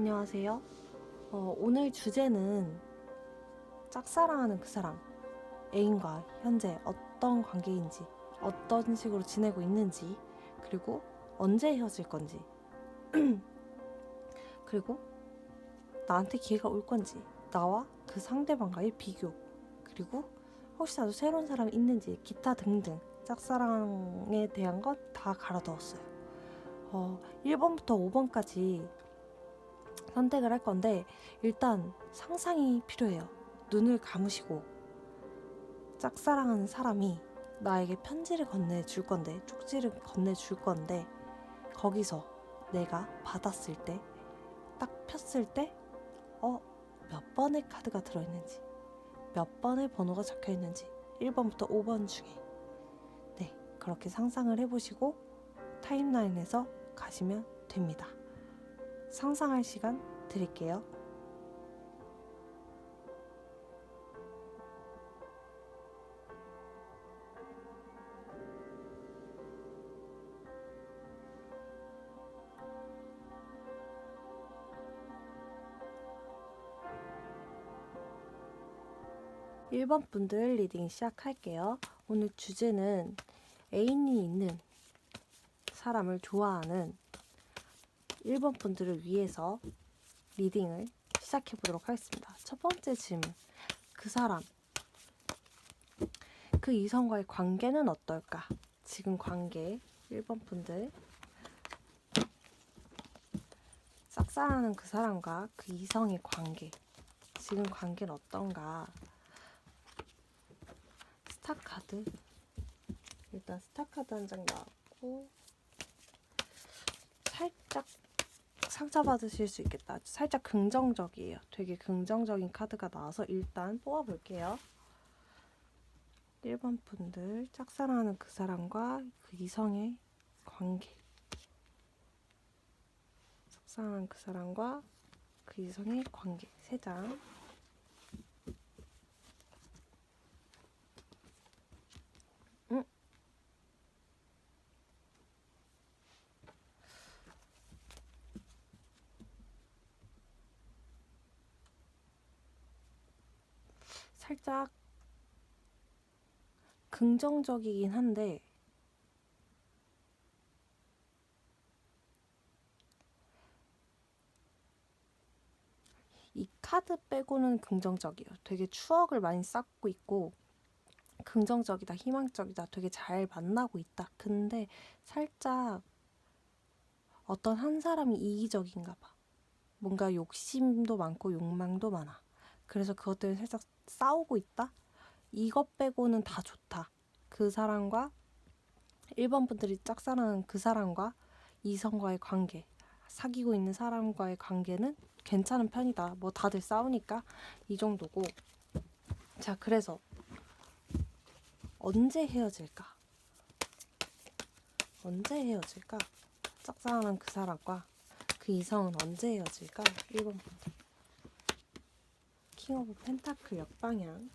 안녕하세요. 오늘 주제는 짝사랑하는 그 사람, 애인과 현재 어떤 관계인지, 어떤 식으로 지내고 있는지, 그리고 언제 헤어질 건지, 그리고 나한테 기회가 올 건지, 나와 그 상대방과의 비교, 그리고 혹시라도 새로운 사람이 있는지, 기타 등등 짝사랑에 대한 것 다 갈아넣었어요. 1번부터 5번까지 선택을 할 건데 일단 상상이 필요해요. 눈을 감으시고 짝사랑하는 사람이 나에게 편지를 건네줄 건데, 쪽지를 건네줄 건데, 거기서 내가 받았을 때, 딱 폈을 때 몇 번의 카드가 들어있는지, 몇 번의 번호가 적혀있는지, 1번부터 5번 중에 그렇게 상상을 해보시고 타임라인에서 가시면 됩니다. 상상할 시간 드릴게요. 1번 분들 리딩 시작할게요. 오늘 주제는 애인이 있는 사람을 좋아하는 1번 분들을 위해서 리딩을 시작해 보도록 하겠습니다. 첫 번째 질문. 그 사람, 그 이성과의 관계는 어떨까? 지금 관계 1번 분들, 짝사랑하는 그 사람과 그 이성의 관계, 지금 관계는 어떤가? 스타카드, 일단 스타카드 한 장 나왔고, 살짝 상처받으실 수 있겠다. 살짝 긍정적이에요. 되게 긍정적인 카드가 나와서 일단 뽑아볼게요. 1번 분들, 짝사랑하는 그 사람과 그 이성의 관계, 짝사랑하는 그 사람과 그 이성의 관계 3장. 살짝 긍정적이긴 한데 이 카드 빼고는 긍정적이에요. 되게 추억을 많이 쌓고 있고 긍정적이다, 희망적이다, 되게 잘 만나고 있다. 근데 살짝 어떤 한 사람이 이기적인가 봐. 뭔가 욕심도 많고 욕망도 많아. 그래서 그것들 살짝 싸우고 있다? 이것 빼고는 다 좋다. 그 사람과 1번 분들이 짝사랑하는 그 사람과 이성과의 관계, 사귀고 있는 사람과의 관계는 괜찮은 편이다. 뭐 다들 싸우니까 이 정도고. 자, 그래서 언제 헤어질까? 언제 헤어질까? 짝사랑하는 그 사람과 그 이성은 언제 헤어질까? 1번 분들. 킹 오브 펜타클 역방향.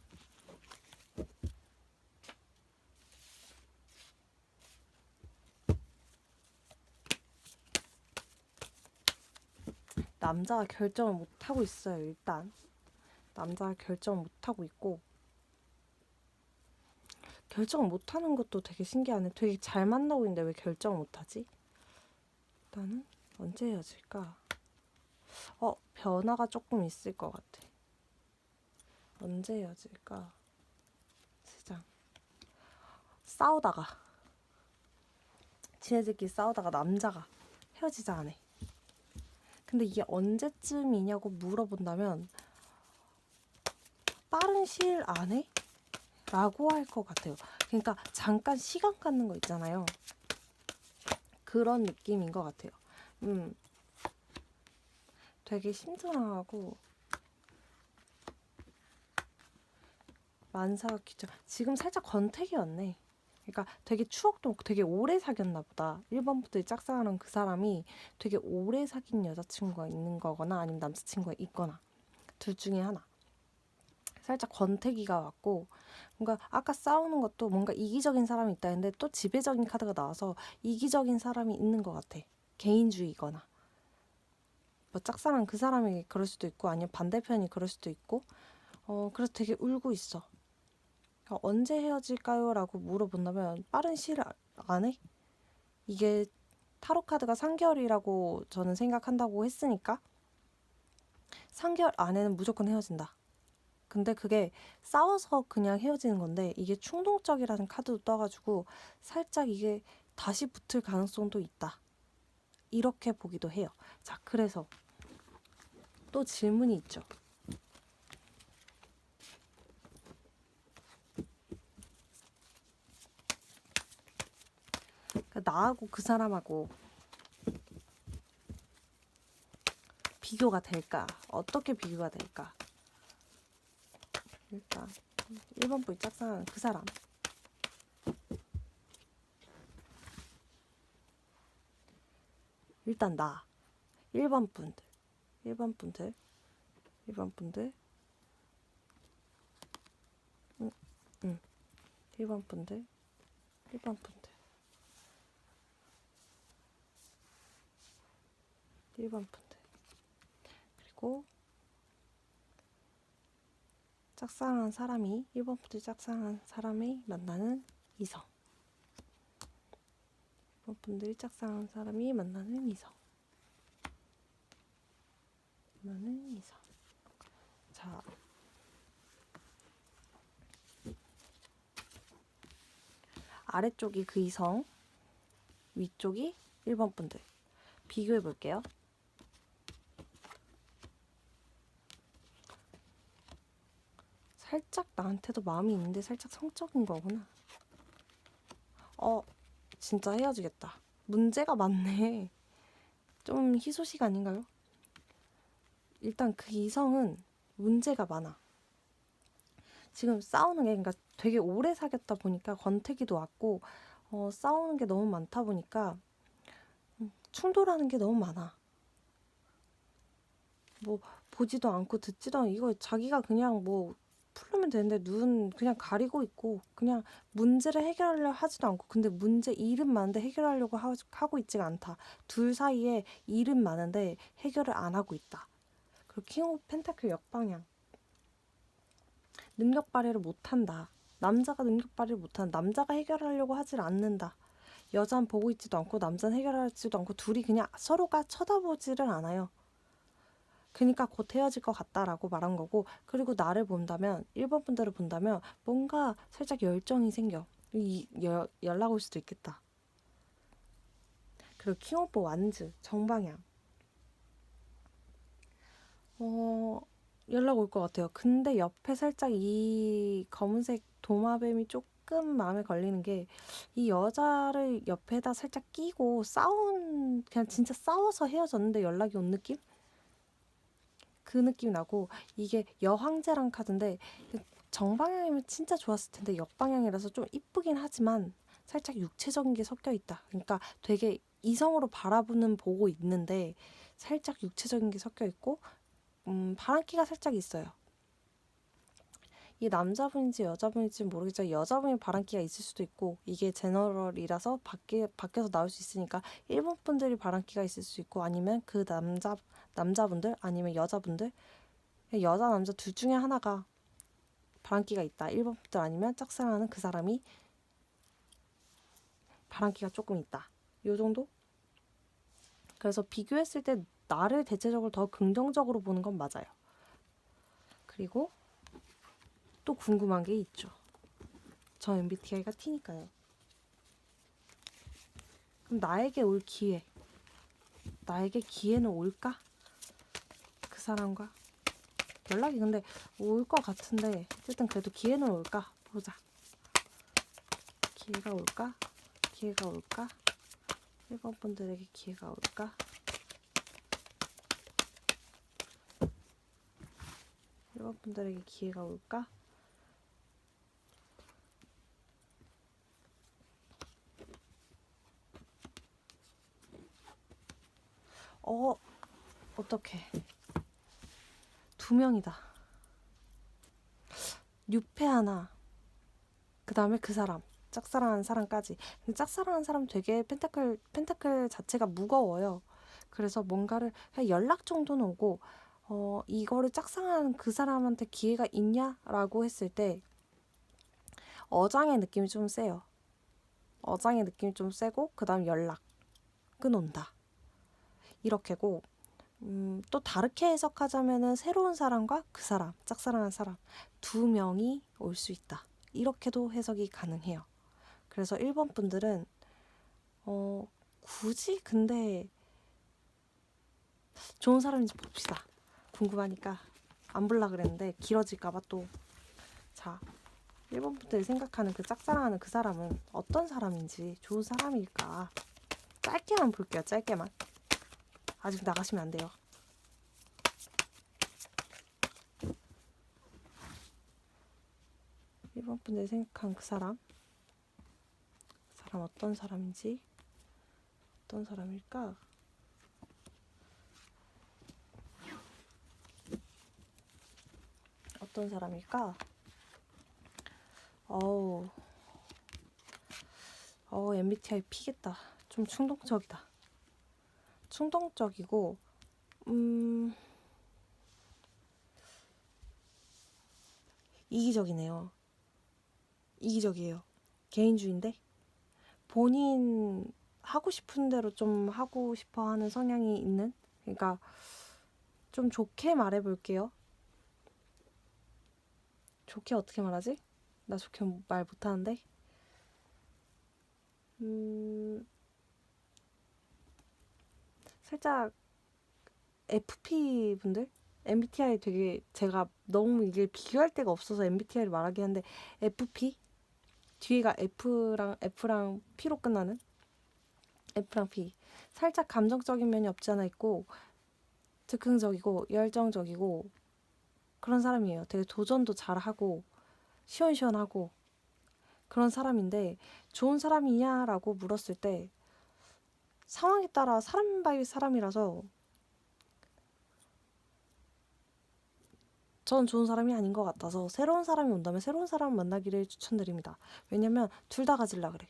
남자가 결정을 못하고 있어요. 일단 남자가 결정을 못하고 있고, 결정을 못하는 것도 되게 신기하네. 되게 잘 만나고 있는데 왜 결정을 못하지? 일단은 언제 헤어질까? 변화가 조금 있을 것 같아. 언제 헤어질까? 시장. 싸우다가, 지네들끼리 싸우다가 남자가 헤어지자 하네. 근데 이게 언제쯤이냐고 물어본다면 빠른 시일 안에? 라고 할 것 같아요. 그러니까 잠깐 시간 갖는 거 있잖아요. 그런 느낌인 것 같아요. 되게 심드렁하고 만사가 귀찮. 지금 살짝 권태기였네. 그러니까 되게 추억도 되게 오래 사귀었나 보다. 1번부터 짝사랑하는 그 사람이 되게 오래 사귄 여자친구가 있는 거거나 아니면 남자친구가 있거나 둘 중에 하나. 살짝 권태기가 왔고, 뭔가 아까 싸우는 것도 뭔가 이기적인 사람이 있다 했는데 또 지배적인 카드가 나와서 이기적인 사람이 있는 것 같아. 개인주의거나 뭐 짝사랑 그 사람이 그럴 수도 있고 아니면 반대편이 그럴 수도 있고 그래서 되게 울고 있어. 언제 헤어질까요? 라고 물어본다면 빠른 시일 안에? 이게 타로 카드가 3개월이라고 저는 생각한다고 했으니까 3개월 안에는 무조건 헤어진다. 근데 그게 싸워서 그냥 헤어지는 건데 이게 충동적이라는 카드도 떠가지고 살짝 이게 다시 붙을 가능성도 있다. 이렇게 보기도 해요. 자, 그래서 또 질문이 있죠. 그러니까 나하고 그 사람하고 비교가 될까? 어떻게 비교가 될까? 일단 1번 부위 짝사랑하는 그 사람. 일단 나 1번 분들 1번 분들 1번 분들 1번 분들 1번 분들 1번 분들 그리고 짝사랑한 사람이 1번 분들 짝사랑한 사람이 만나는 이성 1번 분들 짝사랑한 사람이 만나는 이성 자, 아래쪽이 그 이성, 위쪽이 1번 분들. 비교해 볼게요. 살짝 나한테도 마음이 있는데 살짝 성적인 거구나. 진짜 헤어지겠다. 문제가 많네. 좀 희소식 아닌가요? 일단 그 이성은 문제가 많아. 지금 싸우는 게 그러니까 되게 오래 사귀었다 보니까 권태기도 왔고 싸우는 게 너무 많다 보니까 충돌하는 게 너무 많아. 뭐 보지도 않고 듣지도 않고 이거 자기가 그냥 뭐 풀면 되는데 눈 그냥 가리고 있고 그냥 문제를 해결하려 하지도 않고 근데 문제 일은 많은데 해결하려고 하고 있지가 않다. 둘 사이에 일은 많은데 해결을 안 하고 있다. 그리고 킹 오브 펜타클 역방향. 능력 발휘를 못한다. 남자가 능력 발휘를 못한다. 남자가 해결하려고 하질 않는다. 여자는 보고 있지도 않고 남자는 해결하지도 않고 둘이 그냥 서로가 쳐다보지를 않아요. 그러니까 곧 헤어질 것 같다라고 말한 거고 그리고 나를 본다면 1번 분들을 본다면 뭔가 살짝 열정이 생겨. 연락 올 수도 있겠다. 그리고 킹 오브 완즈 정방향 연락 올 것 같아요. 근데 옆에 살짝 이 검은색 도마뱀이 조금 마음에 걸리는 게 이 여자를 옆에다 살짝 끼고 그냥 진짜 싸워서 헤어졌는데 연락이 온 느낌? 그 느낌이 나고 이게 여황제랑 카드인데 정방향이면 진짜 좋았을 텐데 역방향이라서 좀 이쁘긴 하지만 살짝 육체적인 게 섞여 있다. 그러니까 되게 이성으로 바라보는 보고 있는데 살짝 육체적인 게 섞여 있고 바람기가 살짝 있어요. 이 남자분인지 여자분인지 모르겠지만 여자분이 바람기가 있을 수도 있고 이게 제너럴이라서 밖에서 나올 수 있으니까 일본 분들이 바람기가 있을 수 있고 아니면 그 남자분들 아니면 여자분들 여자 남자 둘 중에 하나가 바람기가 있다. 일본 분들 아니면 짝사랑하는 그 사람이 바람기가 조금 있다. 요 정도? 그래서 비교했을 때 나를 대체적으로 더 긍정적으로 보는 건 맞아요. 그리고 또 궁금한 게 있죠. 저 MBTI가 T니까요. 그럼 나에게 올 기회. 나에게 기회는 올까? 그 사람과 연락이 근데 올 것 같은데 어쨌든 그래도 기회는 올까? 보자. 기회가 올까? 기회가 올까? 1번 분들에게 기회가 올까? 1번 분들에게 기회가 올까? 어떡해. 2명이다. 뉴페 하나. 그 다음에 그 사람. 짝사랑하는 사람까지. 근데 짝사랑하는 사람 되게 펜타클 자체가 무거워요. 그래서 뭔가를 그냥 연락 정도는 오고 이거를 짝사랑하는 그 사람한테 기회가 있냐라고 했을 때 어장의 느낌이 좀 세요. 어장의 느낌이 좀 세고 그 다음 연락은 온다. 이렇게고 또 다르게 해석하자면은 새로운 사람과 그 사람, 짝사랑한 사람 두 명이 올 수 있다. 이렇게도 해석이 가능해요. 그래서 1번 분들은 굳이 근데 좋은 사람인지 봅시다. 궁금하니까 안 볼라 그랬는데 길어질까봐 또. 자, 1번 분들이 생각하는 그 짝사랑하는 그 사람은 어떤 사람인지 좋은 사람일까? 짧게만 볼게요. 짧게만. 아직 나가시면 안 돼요. 1번 분들이 생각한 그 사람 어떤 사람인지 어떤 사람일까? 어떤 사람일까? MBTI 피겠다. 좀 충동적이다. 충동적이고 이기적이네요. 이기적이에요. 개인주의인데 본인 하고 싶은 대로 좀 하고 싶어 하는 성향이 있는, 그러니까 좀 좋게 말해볼게요. 좋게 어떻게 말하지? 나 좋게 말 못하는데. 살짝 FP 분들? MBTI 되게 제가 너무 이게 비교할 데가 없어서 MBTI를 말하긴 한데 FP? 뒤에가 F랑 P로 끝나는? F랑 P. 살짝 감정적인 면이 없지 않아 있고 즉흥적이고 열정적이고 그런 사람이에요. 되게 도전도 잘하고 시원시원하고 그런 사람인데 좋은 사람이냐라고 물었을 때 상황에 따라 사람 바이 사람이라서 전 좋은 사람이 아닌 것 같아서 새로운 사람이 온다면 새로운 사람 만나기를 추천드립니다. 왜냐면 둘 다 가질라 그래.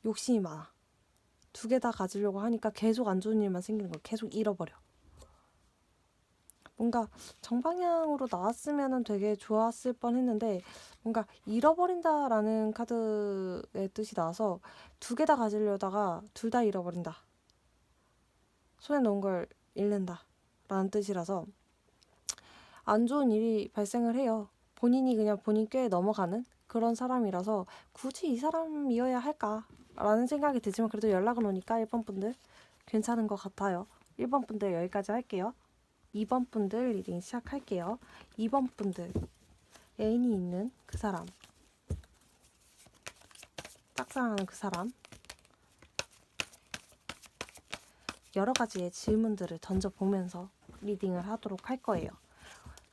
욕심이 많아. 두 개 다 가지려고 하니까 계속 안 좋은 일만 생기는 거야. 계속 잃어버려. 뭔가 정방향으로 나왔으면 되게 좋았을 뻔 했는데 뭔가 잃어버린다라는 카드의 뜻이 나와서 두 개 다 가지려다가 둘 다 잃어버린다. 손에 놓은 걸 잃는다 라는 뜻이라서 안 좋은 일이 발생을 해요. 본인이 그냥 본인 꾀에 넘어가는 그런 사람이라서 굳이 이 사람이어야 할까 라는 생각이 들지만 그래도 연락은 오니까 1번 분들 괜찮은 것 같아요. 1번 분들 여기까지 할게요. 2번 분들 리딩 시작할게요. 2번 분들 애인이 있는 그 사람, 짝사랑하는 그 사람, 여러 가지의 질문들을 던져보면서 리딩을 하도록 할 거예요.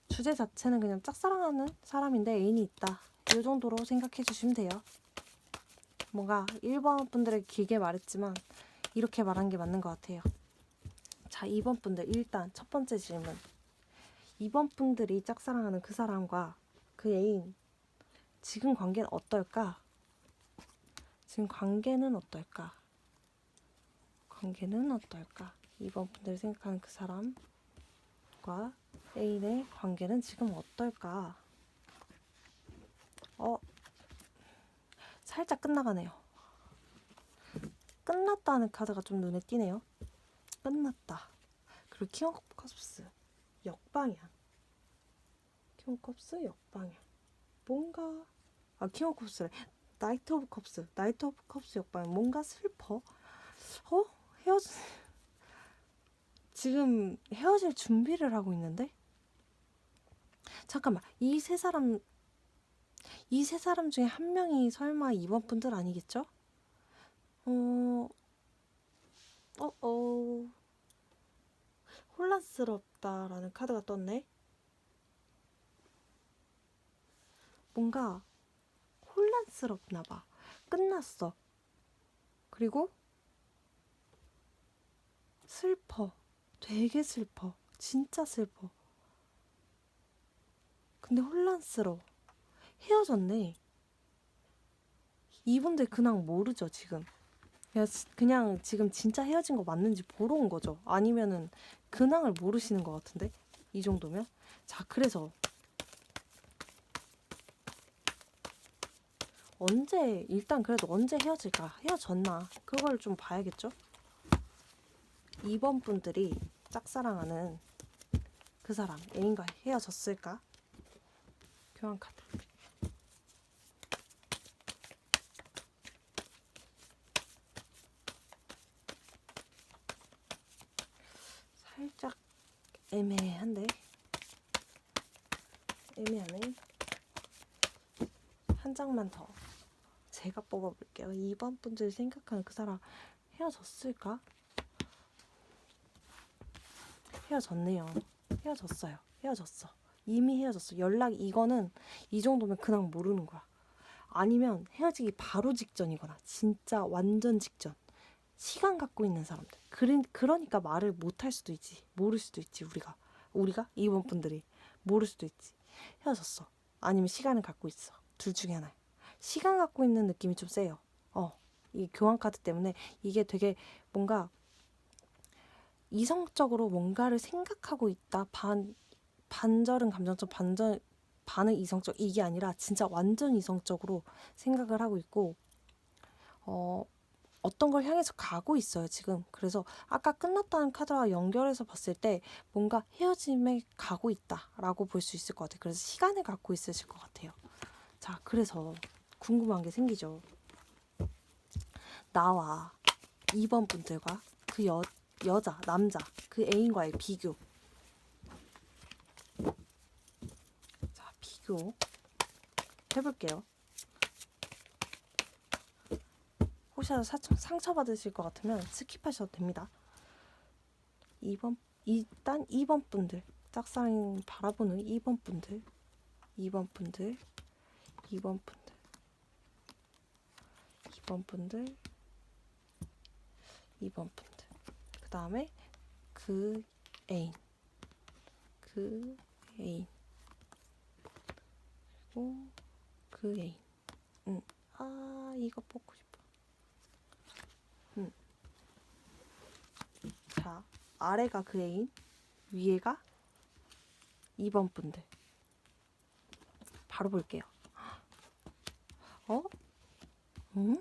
주제 자체는 그냥 짝사랑하는 사람인데 애인이 있다. 이 정도로 생각해 주시면 돼요. 뭔가 1번 분들에게 길게 말했지만 이렇게 말한 게 맞는 것 같아요. 자, 2번 분들 일단 첫 번째 질문. 2번 분들이 짝사랑하는 그 사람과 그 애인 지금 관계는 어떨까? 지금 관계는 어떨까? 관계는 어떨까? 2번 분들이 생각하는 그 사람과 애인의 관계는 지금 어떨까? 살짝 끝나가네요. 끝났다는 카드가 좀 눈에 띄네요. 끝났다. 그리고 킹 오브 컵스 역방향. 킹 오브 컵스 역방향. 뭔가 킹 오브 컵스래. 나이트 오브 컵스. 나이트 오브 컵스 역방향. 뭔가 슬퍼. 헤어지 지금 헤어질 준비를 하고 있는데? 잠깐만. 이 세 사람 중에 한 명이 설마 2번 분들 아니겠죠? 혼란스럽다라는 카드가 떴네. 뭔가 혼란스럽나 봐. 끝났어. 그리고 슬퍼. 되게 슬퍼. 진짜 슬퍼. 근데 혼란스러워. 헤어졌네. 이분들 근황 모르죠, 지금. 그냥 지금 진짜 헤어진 거 맞는지 보러 온 거죠. 아니면은 근황을 모르시는 것 같은데 이 정도면. 자, 그래서 일단 그래도 언제 헤어질까? 헤어졌나? 그걸 좀 봐야겠죠? 2번 분들이 짝사랑하는 그 사람 애인과 헤어졌을까? 교환 카드. 살짝 애매한데? 애매하네. 한 장만 더 제가 뽑아볼게요. 2번 분들이 생각하는 그 사람 헤어졌을까? 헤어졌네요. 헤어졌어요. 헤어졌어. 이미 헤어졌어. 이거는 이 정도면 그냥 모르는 거야. 아니면 헤어지기 바로 직전이거나 진짜 완전 직전. 시간 갖고 있는 사람들. 그러니까 말을 못 할 수도 있지. 모를 수도 있지. 우리가 2번 분들이 모를 수도 있지. 헤어졌어. 아니면 시간을 갖고 있어. 둘 중에 하나야. 시간 갖고 있는 느낌이 좀 세요. 이 교환 카드 때문에 이게 되게 뭔가 이성적으로 뭔가를 생각하고 있다. 반절은 감정적, 반은 이성적, 이게 아니라 진짜 완전 이성적으로 생각을 하고 있고 어떤 걸 향해서 가고 있어요, 지금. 그래서 아까 끝났다는 카드와 연결해서 봤을 때 뭔가 헤어짐에 가고 있다라고 볼 수 있을 것 같아요. 그래서 시간을 갖고 있으실 것 같아요. 자, 그래서 궁금한 게 생기죠. 나와 2번 분들과 그 여자, 남자, 그 애인과의 비교. 자, 비교 해볼게요. 혹시라도 상처받으실 것 같으면 스킵하셔도 됩니다. 일단 2번 분들, 짝사랑 바라보는 2번 분들, 2번 분들, 2번 분들, 2번 분들, 2번 분들. 그 다음에 그 애인, 그 애인, 그리고 그 애인. 이거 뽑고 싶어. 자, 아래가 그 애인, 위에가 2번 분들. 바로 볼게요. 응?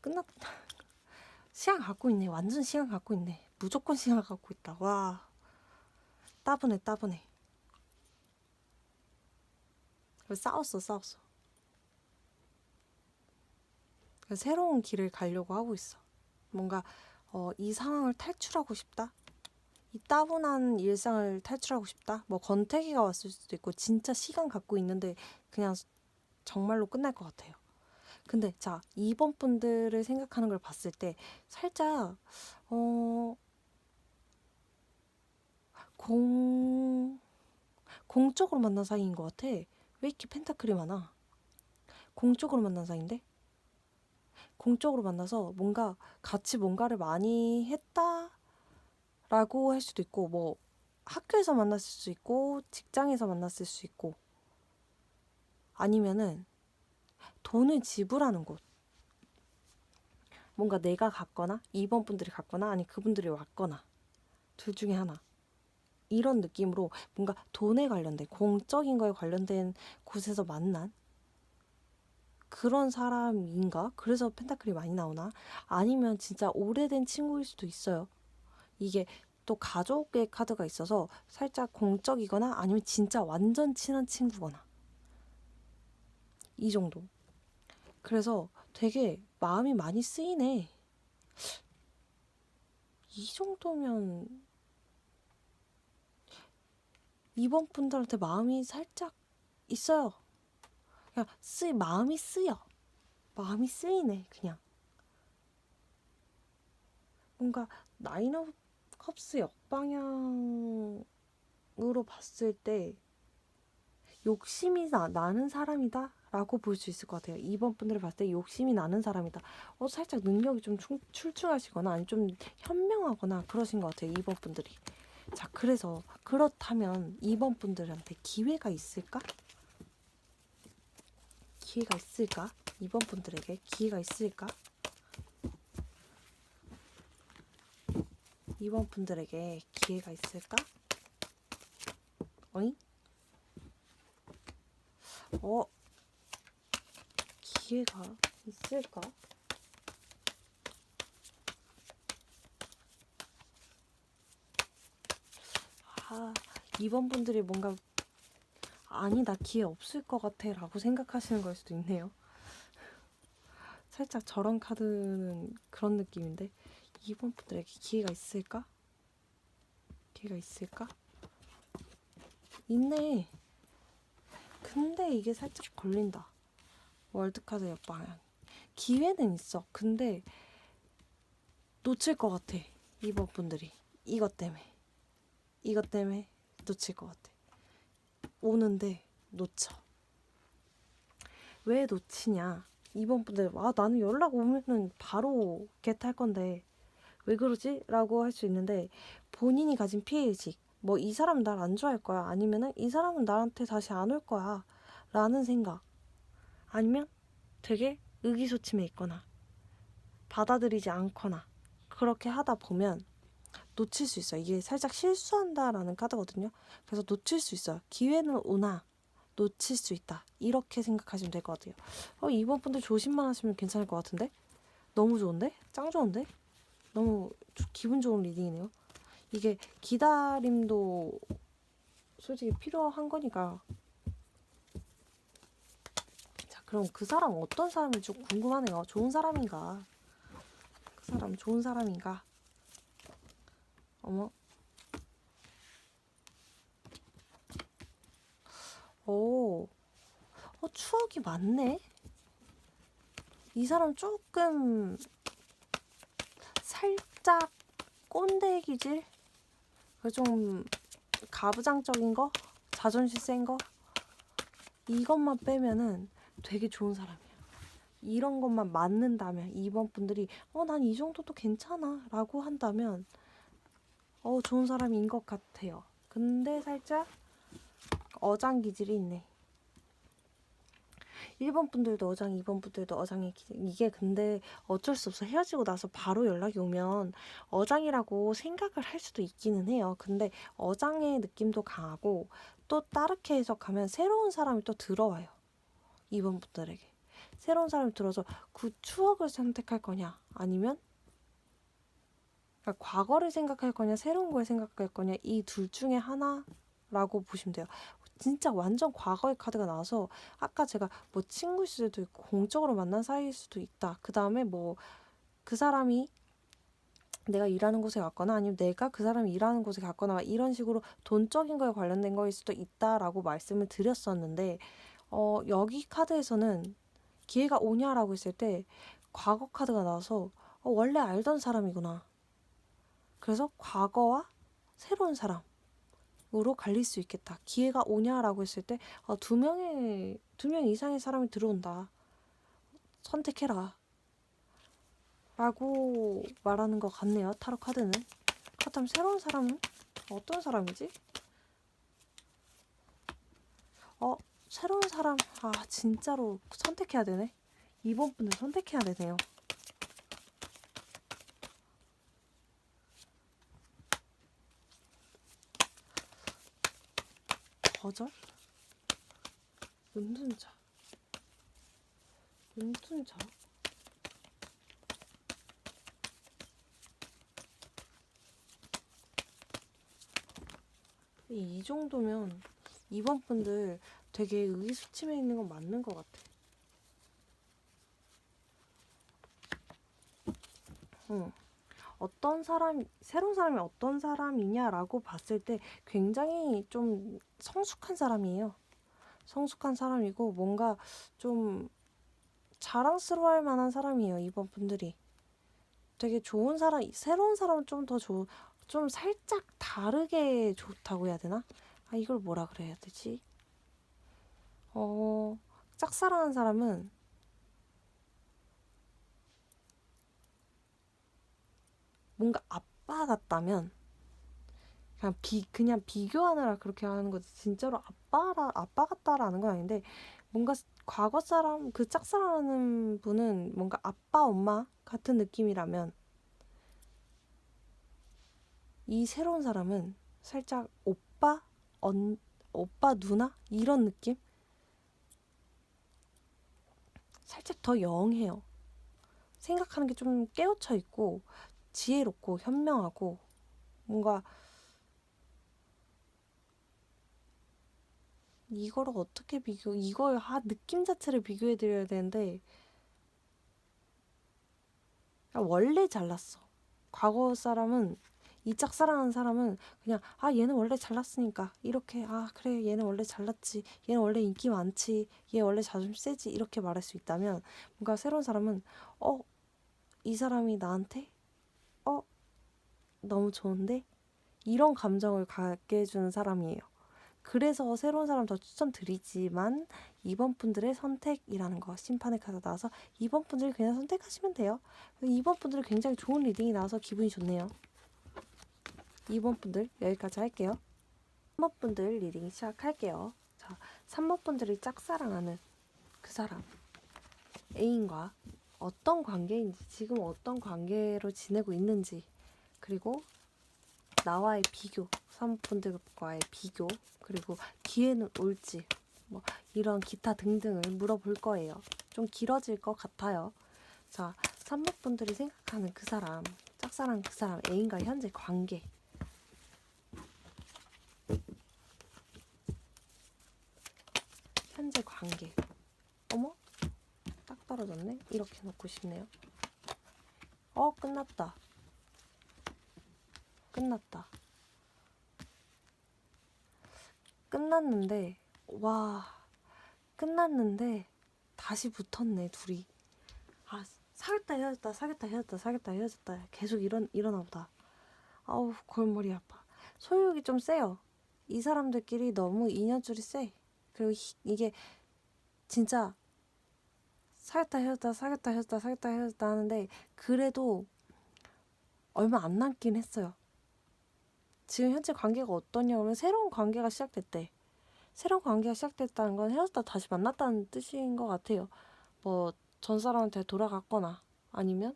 끝났다. 시간 갖고 있네. 완전 시간 갖고 있네. 무조건 시간 갖고 있다. 와, 따분해. 싸웠어. 새로운 길을 가려고 하고 있어. 뭔가 이 상황을 탈출하고 싶다. 이 따분한 일상을 탈출하고 싶다. 뭐 권태기가 왔을 수도 있고 진짜 시간 갖고 있는데 그냥 정말로 끝날 것 같아요. 근데 자, 2번 분들을 생각하는 걸 봤을 때 살짝 공적으로 만난 사이인 것 같아. 왜 이렇게 펜타클이 많아? 공적으로 만난 사이인데? 공적으로 만나서 뭔가 같이 뭔가를 많이 했다라고 할 수도 있고, 뭐 학교에서 만났을 수 있고, 직장에서 만났을 수 있고, 아니면은 돈을 지불하는 곳. 뭔가 내가 갔거나 2번 분들이 갔거나 아니 그분들이 왔거나 둘 중에 하나. 이런 느낌으로 뭔가 돈에 관련된 공적인 거에 관련된 곳에서 만난 그런 사람인가? 그래서 펜타클이 많이 나오나? 아니면 진짜 오래된 친구일 수도 있어요. 이게 또 가족의 카드가 있어서 살짝 공적이거나 아니면 진짜 완전 친한 친구거나 이 정도. 그래서 되게 마음이 많이 쓰이네. 이 정도면 2번 분들한테 마음이 살짝 있어요. 그냥 마음이 쓰여. 마음이 쓰이네, 그냥. 뭔가 나인 오브 컵스 역방향으로 봤을 때 욕심이 나는 사람이다 라고 볼 수 있을 것 같아요. 2번 분들을 봤을 때 욕심이 나는 사람이다. 살짝 능력이 좀 출중하시거나 아니 좀 현명하거나 그러신 것 같아요. 2번 분들이. 자, 그렇다면 2번 분들한테 기회가 있을까? 기회가 있을까? 2번 분들에게 기회가 있을까? 2번 분들에게 기회가 있을까? 어잉? 기회가 있을까? 아, 2번 분들이 뭔가 아니 나 기회 없을 것 같아 라고 생각하시는 걸 수도 있네요. 살짝 저런 카드는 그런 느낌인데 2번 분들에게 기회가 있을까? 기회가 있을까? 있네. 근데 이게 살짝 걸린다. 월드카드 옆방향. 기회는 있어. 근데 놓칠 것 같아. 2번 분들이. 이것 때문에 놓칠 것 같아. 오는데 놓쳐. 왜 놓치냐? 2번 분들, 나는 연락 오면은 바로 겟할 건데 왜 그러지? 라고 할 수 있는데 본인이 가진 피해의식, 뭐 이 사람은 날 안 좋아할 거야, 아니면은 이 사람은 나한테 다시 안 올 거야 라는 생각, 아니면 되게 의기소침해 있거나 받아들이지 않거나 그렇게 하다 보면 놓칠 수 있어요. 이게 살짝 실수한다라는 카드거든요. 그래서 놓칠 수 있어요. 기회는 오나 놓칠 수 있다. 이렇게 생각하시면 될 것 같아요. 이번 분들 조심만 하시면 괜찮을 것 같은데? 너무 좋은데? 짱 좋은데? 너무 기분 좋은 리딩이네요. 이게 기다림도 솔직히 필요한 거니까. 자, 그럼 그 사람 어떤 사람인지 좀 궁금하네요. 좋은 사람인가? 그 사람 좋은 사람인가? 어머. 오. 추억이 많네? 이 사람 조금 살짝 꼰대 기질? 좀 가부장적인 거? 자존심 센 거? 이것만 빼면은 되게 좋은 사람이야. 이런 것만 맞는다면 2번 분들이 난 이 정도도 괜찮아 라고 한다면 좋은 사람인 것 같아요. 근데 살짝 어장 기질이 있네. 1번 분들도 어장, 2번 분들도 어장의 기질. 이게 근데 어쩔 수 없어. 헤어지고 나서 바로 연락이 오면 어장이라고 생각을 할 수도 있기는 해요. 근데 어장의 느낌도 강하고 또 다르게 해석하면 새로운 사람이 또 들어와요. 2번 분들에게. 새로운 사람이 들어서 그 추억을 선택할 거냐, 아니면 그러니까 과거를 생각할 거냐, 새로운 걸 생각할 거냐, 이 둘 중에 하나라고 보시면 돼요. 진짜 완전 과거의 카드가 나와서 아까 제가 뭐 친구일 수도 있고 공적으로 만난 사이일 수도 있다. 그 다음에 뭐 그 사람이 내가 일하는 곳에 갔거나 아니면 내가 그 사람이 일하는 곳에 갔거나 이런 식으로 돈적인 거에 관련된 거일 수도 있다라고 말씀을 드렸었는데 여기 카드에서는 기회가 오냐라고 했을 때 과거 카드가 나와서 원래 알던 사람이구나. 그래서 과거와 새로운 사람으로 갈릴 수 있겠다. 기회가 오냐라고 했을 때 두 명 이상의 사람이 들어온다. 선택해라. 라고 말하는 것 같네요. 타로 카드는. 그렇다면 새로운 사람은 어떤 사람이지? 새로운 사람, 진짜로 선택해야 되네. 2번 분들 선택해야 되네요. 거절? 은둔자. 은둔자? 이 정도면 2번 분들 되게 의기소침해 있는 건 맞는 것 같아. 새로운 사람이 어떤 사람이냐라고 봤을 때 굉장히 좀 성숙한 사람이에요. 성숙한 사람이고 뭔가 좀 자랑스러워할 만한 사람이에요. 2번 분들이. 되게 좋은 사람, 새로운 사람은 좀 살짝 다르게 좋다고 해야 되나? 이걸 뭐라 그래야 되지? 짝사랑한 사람은 뭔가 아빠 같다면 그냥 비교하느라 그렇게 하는 거지. 진짜로 아빠 같다라는 건 아닌데 뭔가 과거 사람, 그 짝사랑하는 분은 뭔가 아빠, 엄마 같은 느낌이라면 이 새로운 사람은 살짝 오빠, 오빠, 누나? 이런 느낌? 살짝 더 영해요. 생각하는 게 좀 깨우쳐 있고 지혜롭고 현명하고 뭔가 이거를 어떻게 이걸 느낌 자체를 비교해 드려야 되는데 원래 잘났어. 과거 사람은 이 짝사랑하는 사람은 그냥 얘는 원래 잘났으니까 이렇게 그래 얘는 원래 잘났지 얘는 원래 인기 많지 얘 원래 자존심 세지 이렇게 말할 수 있다면 뭔가 새로운 사람은 이 사람이 나한테 너무 좋은데 이런 감정을 갖게 해주는 사람이에요. 그래서 새로운 사람 더 추천드리지만 2번 분들의 선택이라는 거 심판의 카드 나와서 2번 분들 그냥 선택하시면 돼요. 2번 분들은 굉장히 좋은 리딩이 나와서 기분이 좋네요. 2번 분들 여기까지 할게요. 3번 분들 리딩 시작할게요. 자, 3번 분들이 짝사랑하는 그 사람 애인과 어떤 관계인지 지금 어떤 관계로 지내고 있는지 그리고 나와의 비교 3번 분들과의 비교 그리고 기회는 올지 뭐 이런 기타 등등을 물어볼 거예요. 좀 길어질 것 같아요. 자, 3번 분들이 생각하는 그 사람 짝사랑 그 사람 애인과 현재 관계 현재 관계 어머? 딱 떨어졌네? 이렇게 놓고 싶네요. 끝났다. 끝났다. 끝났는데 끝났는데 다시 붙었네 둘이. 사귀었다 헤어졌다 사귀었다 헤어졌다 사귀었다 헤어졌다 계속 이러나 보다. 아우 골머리 아파. 소유욕이 좀 세요. 이 사람들끼리 너무 인연줄이 세. 그리고 이게 진짜 사귀었다 헤어졌다 사귀었다 헤어졌다 사귀었다 헤어졌다 하는데 그래도 얼마 안 남긴 했어요. 지금 현재 관계가 어떠냐면 새로운 관계가 시작됐대. 새로운 관계가 시작됐다는 건 헤어졌다 다시 만났다는 뜻인 것 같아요. 뭐 전 사람한테 돌아갔거나 아니면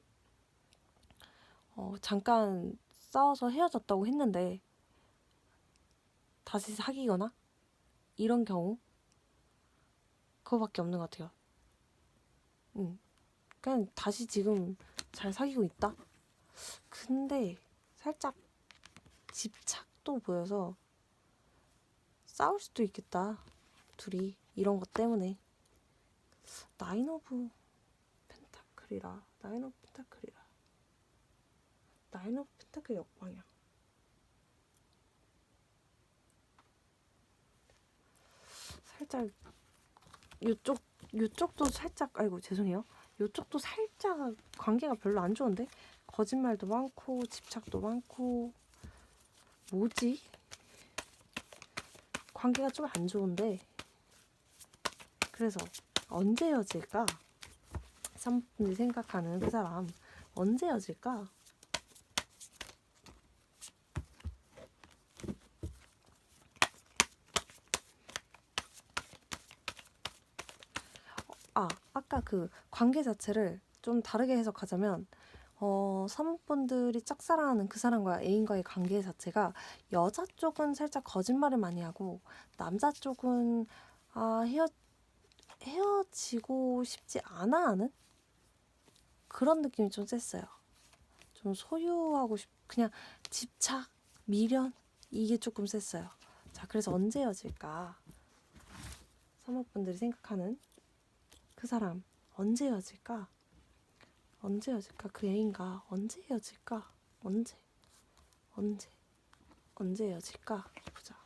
잠깐 싸워서 헤어졌다고 했는데 다시 사귀거나 이런 경우 그거밖에 없는 것 같아요. 그냥 다시 지금 잘 사귀고 있다. 근데 살짝 집착도 보여서 싸울 수도 있겠다. 둘이 이런 것 때문에. 나인 오브 펜타클이라. 나인 오브 펜타클 역방향. 살짝 요쪽도 살짝 죄송해요. 요쪽도 살짝 관계가 별로 안 좋은데 거짓말도 많고 집착도 많고 뭐지? 관계가 좀 안 좋은데 그래서 언제 헤어질까? 3분이 생각하는 그 사람 언제 헤어질까? 아까 그 관계 자체를 좀 다르게 해석하자면 3분들이 짝사랑하는 그 사람과 애인과의 관계 자체가 여자 쪽은 살짝 거짓말을 많이 하고 남자 쪽은 헤어지고 싶지 않아 하는 그런 느낌이 좀 셌어요. 좀 소유하고 그냥 집착, 미련 이게 조금 셌어요. 자, 그래서 언제 헤어질까? 3호분들이 생각하는 그 사람 언제 헤어질까? 언제 헤어질까? 그 애인과 언제 헤어질까? 언제 헤어질까? 보자.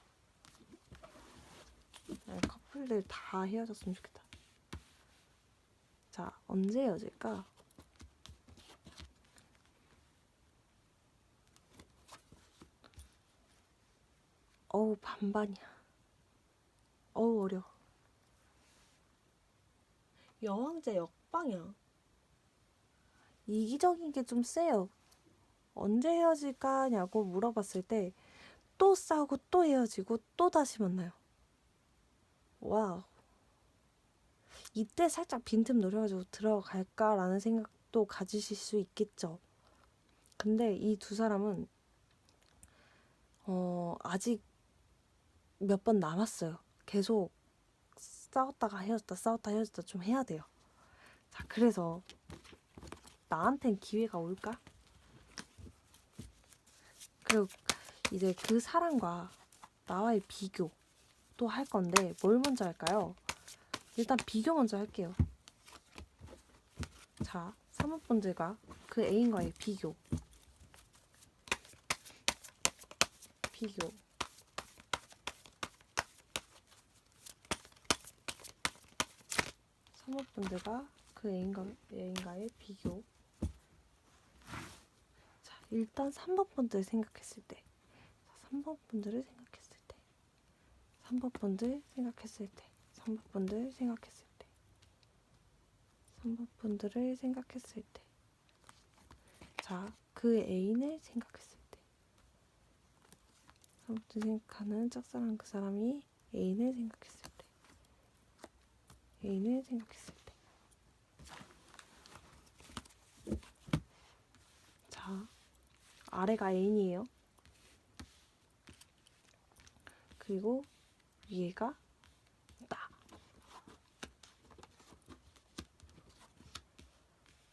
커플들 다 헤어졌으면 좋겠다. 자, 언제 헤어질까? 반반이야. 어려워. 여왕제 역방향. 이기적인 게 좀 세요. 언제 헤어질까냐고 물어봤을 때 또 싸우고 또 헤어지고 또 다시 만나요. 와우. 이때 살짝 빈틈 노려가지고 들어갈까라는 생각도 가지실 수 있겠죠. 근데 이 두 사람은 아직 몇 번 남았어요. 계속 싸웠다가 헤어졌다 싸웠다 헤어졌다 좀 해야 돼요. 자, 그래서 나한텐 기회가 올까? 그리고 이제 그 사람과 나와의 비교도 할 건데 뭘 먼저 할까요? 일단 비교 먼저 할게요. 자, 사모분들과 그 애인과의 비교. 사모분들과 그 애인과의 비교. 자, 일단 3번 분들 생각했을 때. 3번 분들을 생각했을 때. 3번 분들 생각했을 때. 3번 분들 생각했을 때. 3번 분들을 생각했을 때. 자, 그 애인을 생각했을 때. 3번 분들 생각하는 짝사랑 그 사람이 애인을 생각했을 때. 애인을 생각했을 때. 자, 아래가 애인이에요. 그리고 위에가 나.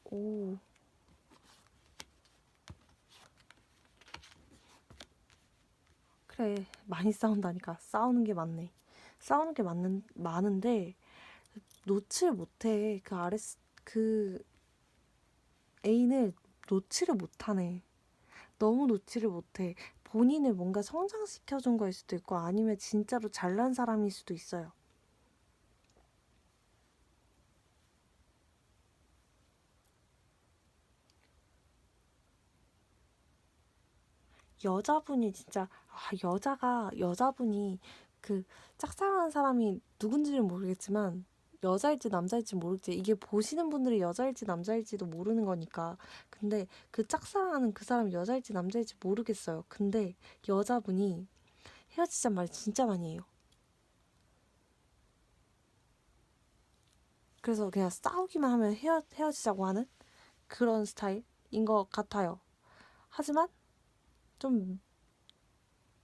오. 그래, 많이 싸운다니까. 싸우는 게 많네. 싸우는 게 많은데 놓칠 못해. 그 애인을 놓지를 못하네. 너무 놓지를 못해. 본인을 뭔가 성장시켜준 거일 수도 있고 아니면 진짜로 잘난 사람일 수도 있어요. 여자분이 진짜 여자분이 그 짝사랑하는 사람이 누군지는 모르겠지만 여자일지 남자일지 모르겠지. 이게 보시는 분들이 여자일지 남자일지도 모르는 거니까. 근데 그 짝사랑하는 그 사람이 여자일지 남자일지 모르겠어요. 근데 여자분이 헤어지자는 말 진짜 많이 해요. 그래서 그냥 싸우기만 하면 헤어지자고 하는 그런 스타일인 것 같아요. 하지만 좀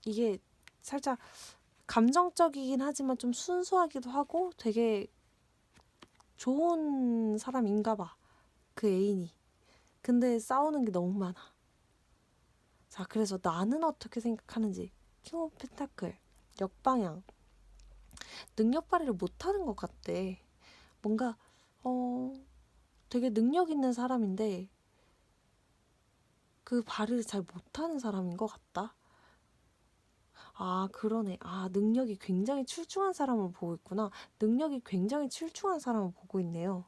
이게 살짝 감정적이긴 하지만 좀 순수하기도 하고 되게 좋은 사람인가 봐. 그 애인이. 근데 싸우는 게 너무 많아. 자, 그래서 나는 어떻게 생각하는지. 킹 오브 펜타클. 역방향. 능력 발휘를 못하는 것 같대. 뭔가 되게 능력 있는 사람인데 그 발휘를 잘 못하는 사람인 것 같다. 아, 그러네. 아, 능력이 굉장히 출중한 사람을 보고 있구나. 능력이 굉장히 출중한 사람을 보고 있네요.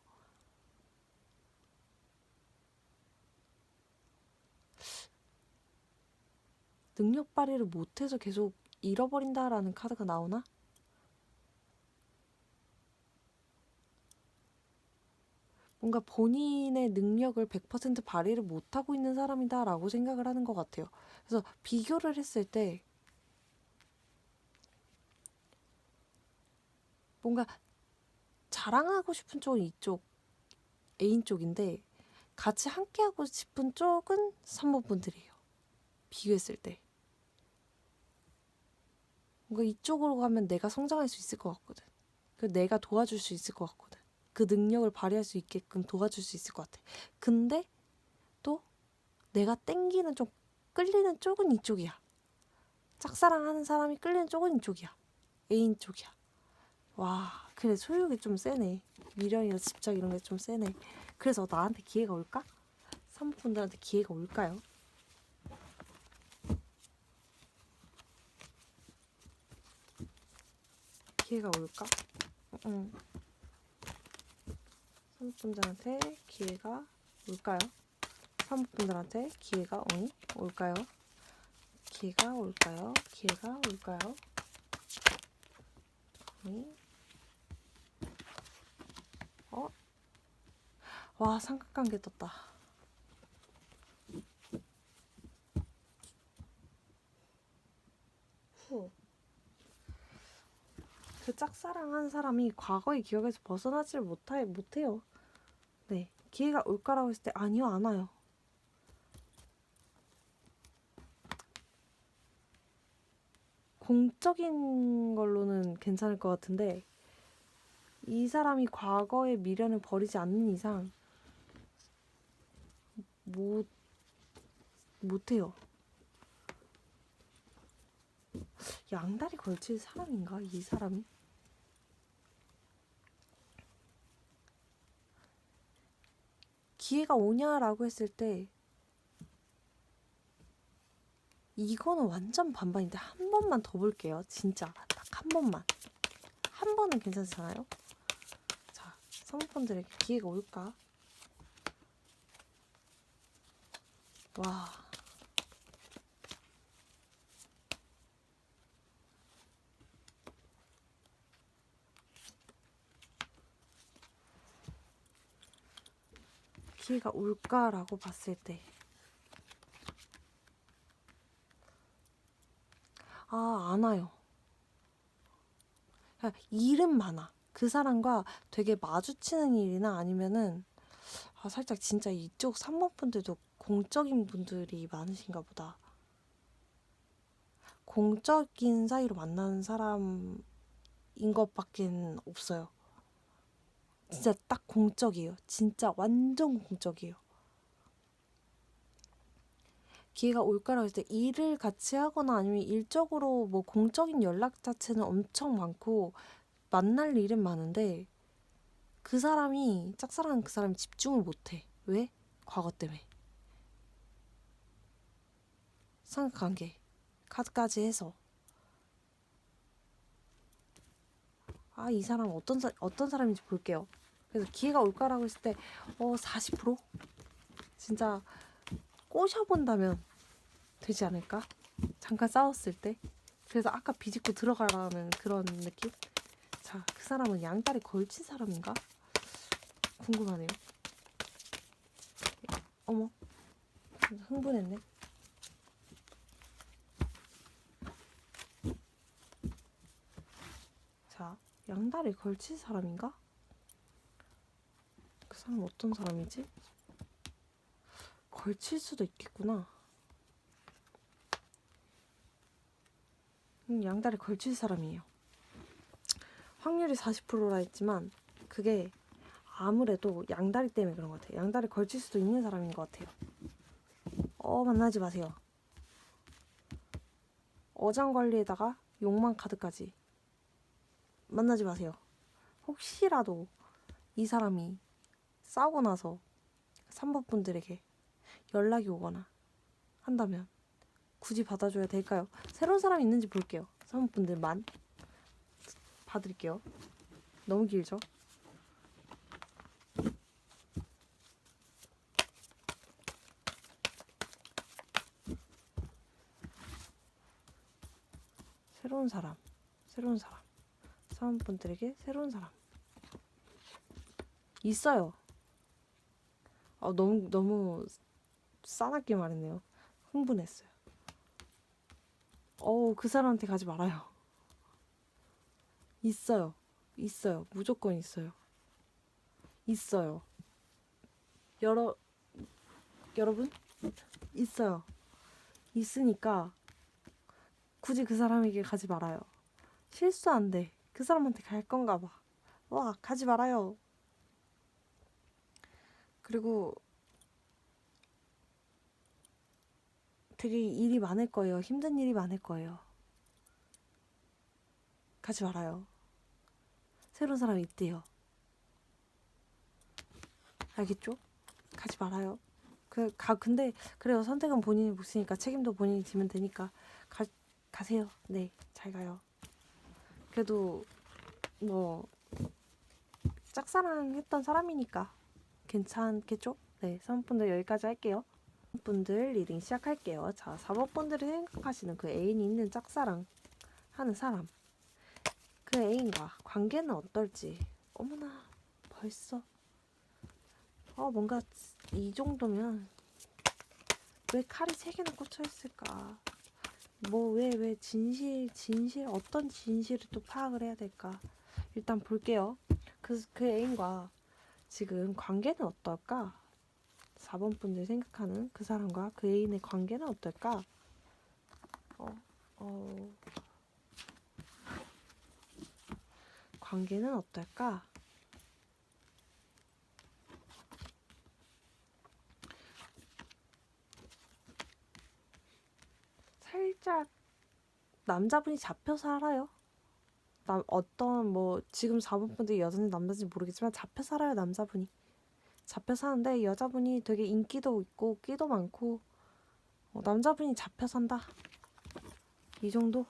능력 발휘를 못해서 계속 잃어버린다라는 카드가 나오나? 뭔가 본인의 능력을 100% 발휘를 못하고 있는 사람이다라고 생각을 하는 것 같아요. 그래서 비교를 했을 때 뭔가 자랑하고 싶은 쪽은 이쪽, 애인 쪽인데 같이 함께하고 싶은 쪽은 3번 분들이에요. 비교했을 때. 뭔가 이쪽으로 가면 내가 성장할 수 있을 것 같거든. 내가 도와줄 수 있을 것 같거든. 그 능력을 발휘할 수 있게끔 도와줄 수 있을 것 같아. 근데 또 내가 땡기는 쪽, 끌리는 쪽은 이쪽이야. 짝사랑하는 사람이 끌리는 쪽은 이쪽이야. 애인 쪽이야. 와, 그래, 소유욕이 좀 세네. 미련이나 집착 이런 게 좀 세네. 그래서 나한테 기회가 올까? 사모분들한테 기회가 올까요? 기회가 올까? 응. 사모분들한테 기회가 올까요? 사모분들한테 기회가 올까요? 기회가 올까요? 기회가 올까요? 와, 삼각관계 떴다. 후. 그 짝사랑한 사람이 과거의 기억에서 벗어나지를 못해요. 네, 기회가 올까라고 했을 때 아니요, 안 와요. 공적인 걸로는 괜찮을 것 같은데 이 사람이 과거의 미련을 버리지 않는 이상 못해요. 양다리 걸칠 사람인가? 이 사람이? 기회가 오냐라고 했을 때 이거는 완전 반반인데 한 번만 더 볼게요. 진짜 딱 한 번만. 한 번은 괜찮잖아요? 자, 사모펀들에게 기회가 올까? 와. 기회가 올까라고 봤을 때 안 와요. 일은 많아. 그 사람과 되게 마주치는 일이나 아니면은 살짝 진짜 이쪽 3번 분들도 공적인 분들이 많으신가 보다. 공적인 사이로 만나는 사람인 것밖엔 없어요. 진짜 딱 공적이에요. 진짜 완전 공적이에요. 기회가 올까라고 했을 때 일을 같이 하거나 아니면 일적으로 뭐 공적인 연락 자체는 엄청 많고 만날 일은 많은데 그 사람이 짝사랑한 그 사람이 집중을 못해. 왜? 과거 때문에. 삼각관계 카드까지 해서 이 사람 어떤 사람인지 볼게요. 그래서 기회가 올까라고 했을 때 40%? 진짜 꼬셔본다면 되지 않을까? 잠깐 싸웠을 때. 그래서 아까 비집고 들어가라는 그런 느낌? 자, 그 사람은 양다리 걸친 사람인가? 궁금하네요. 어머, 흥분했네. 자, 양다리 걸친 사람인가? 그 사람 어떤 사람이지? 걸칠 수도 있겠구나. 양다리 걸칠 사람이에요. 확률이 40%라 했지만 그게 아무래도 양다리 때문에 그런 것 같아요. 양다리 걸칠 수도 있는 사람인 것 같아요. 만나지 마세요. 어장관리에다가 욕망 카드까지. 만나지 마세요. 혹시라도 이 사람이 싸우고 나서 3번 분들에게 연락이 오거나 한다면 굳이 받아줘야 될까요? 새로운 사람이 있는지 볼게요. 3번 분들만 봐드릴게요. 너무 길죠? 새로운 사람 3번 분들에게 새로운 사람 있어요. 너무 싸납게 말했네요. 흥분했어요. 그 사람한테 가지 말아요. 있어요. 무조건 있어요. 여러분? 있어요. 있으니까 굳이 그 사람에게 가지 말아요. 실수 안 돼. 그 사람한테 갈 건가 봐. 가지 말아요. 그리고 되게 일이 많을 거예요. 힘든 일이 많을 거예요. 가지 말아요. 새로운 사람이 있대요. 알겠죠? 가지 말아요. 근데 그래요. 선택은 본인이 몫이니까 책임도 본인이 지면 되니까 가세요. 네, 잘 가요. 그래도 뭐 짝사랑했던 사람이니까 괜찮겠죠? 네, 3번분들 여기까지 할게요. 분들 리딩 시작할게요. 자, 4번분들이 생각하시는 그 애인이 있는 짝사랑 하는 사람, 그 애인과 관계는 어떨지. 어머나, 벌써 뭔가 이 정도면 왜 칼이 3개나 꽂혀 있을까? 뭐 왜 진실 어떤 진실을 또 파악을 해야 될까? 일단 볼게요. 그 애인과 지금 관계는 어떨까? 4번 분들 생각하는 그 사람과 그 애인의 관계는 어떨까? 어, 관계는 어떨까? 살짝 남자분이 잡혀 살아요. 어떤 뭐 지금 4번 분들이 여자인지 남자인지 모르겠지만 잡혀 살아요. 남자분이 잡혀 사는데 여자분이 되게 인기도 있고 끼도 많고 남자분이 잡혀 산다. 이 정도?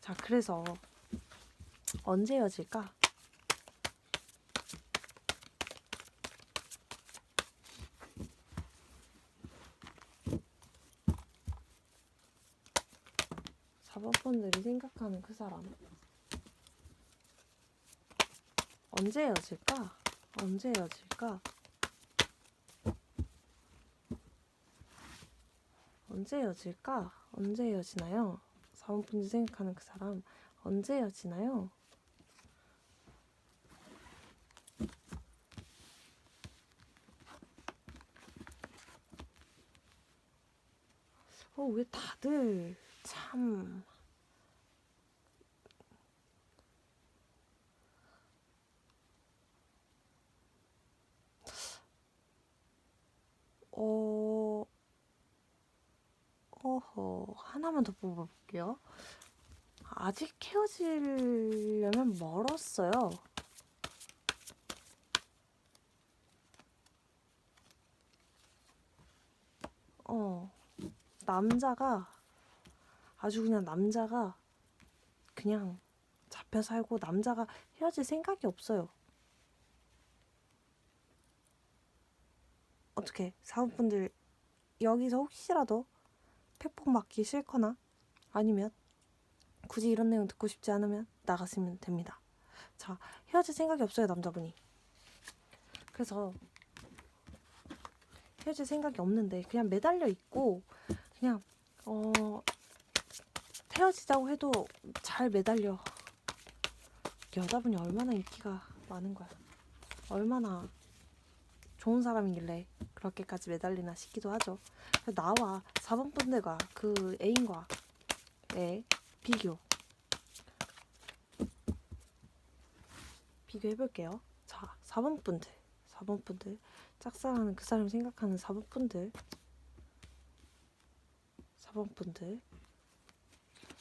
자, 그래서 언제 헤어질까? 사번 분들이 생각하는 그 사람 언제 헤어질까? 언제 헤어질까? 언제 헤어질까? 언제 헤어지나요? 4번 분들이 생각하는 그 사람 언제 헤어지나요? 왜 다들 참 하나만 더 뽑아볼게요. 아직 헤어지려면 멀었어요. 남자가 아주 그냥 남자가 그냥 잡혀 살고 남자가 헤어질 생각이 없어요. 어떻게 사원분들 여기서 혹시라도 팩폭 맞기 싫거나 아니면 굳이 이런 내용 듣고 싶지 않으면 나가시면 됩니다. 자, 헤어질 생각이 없어요, 남자분이. 그래서 헤어질 생각이 없는데 그냥 매달려 있고 그냥 헤어지자고 해도 잘 매달려. 여자분이 얼마나 인기가 많은 거야. 얼마나 좋은 사람이길래 그렇게까지 매달리나 싶기도 하죠. 나와 4번 분들과 그 애인과의 비교해볼게요. 자, 4번 분들 짝사랑하는 그 사람 생각하는 4번 분들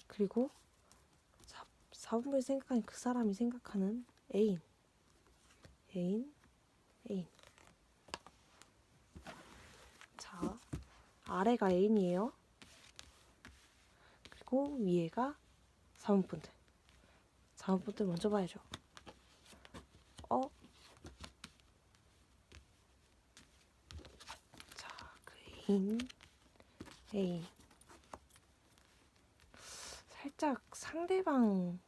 그리고 4번 분들 생각하는 그 사람이 생각하는 애인 자, 아래가 애인이에요. 그리고 위에가 4번 분들 4번 분들 먼저 봐야죠. 자, 그 애인 살짝 상대방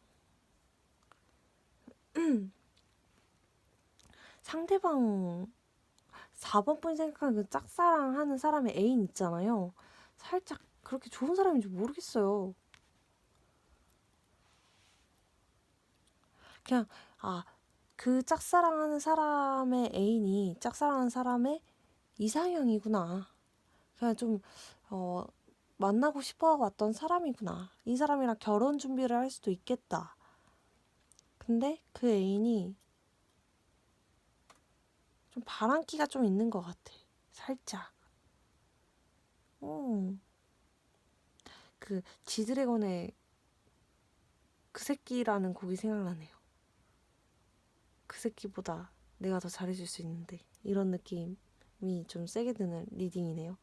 4번 분 생각하는 그 짝사랑하는 사람의 애인 있잖아요. 살짝 그렇게 좋은 사람인지 모르겠어요. 그냥 그 짝사랑하는 사람의 애인이 짝사랑하는 사람의 이상형이구나. 그냥 좀 만나고 싶어하고 왔던 사람이구나. 이 사람이랑 결혼 준비를 할 수도 있겠다. 근데 그 애인이 좀 바람기가 좀 있는 것 같아. 살짝. 그 지드래곤의 그 새끼라는 곡이 생각나네요. 그 새끼보다 내가 더 잘해줄 수 있는데 이런 느낌이 좀 세게 드는 리딩이네요.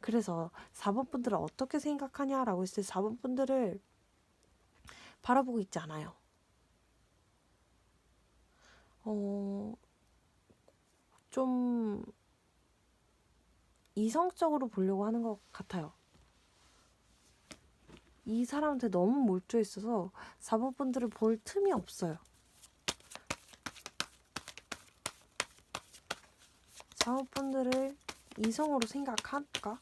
그래서 4번 분들은 어떻게 생각하냐라고 했을 때 4번 분들을 바라보고 있지 않아요. 좀 이성적으로 보려고 하는 것 같아요. 이 사람한테 너무 몰두해 있어서 4번 분들을 볼 틈이 없어요. 4번 분들을 이성으로 생각할까요?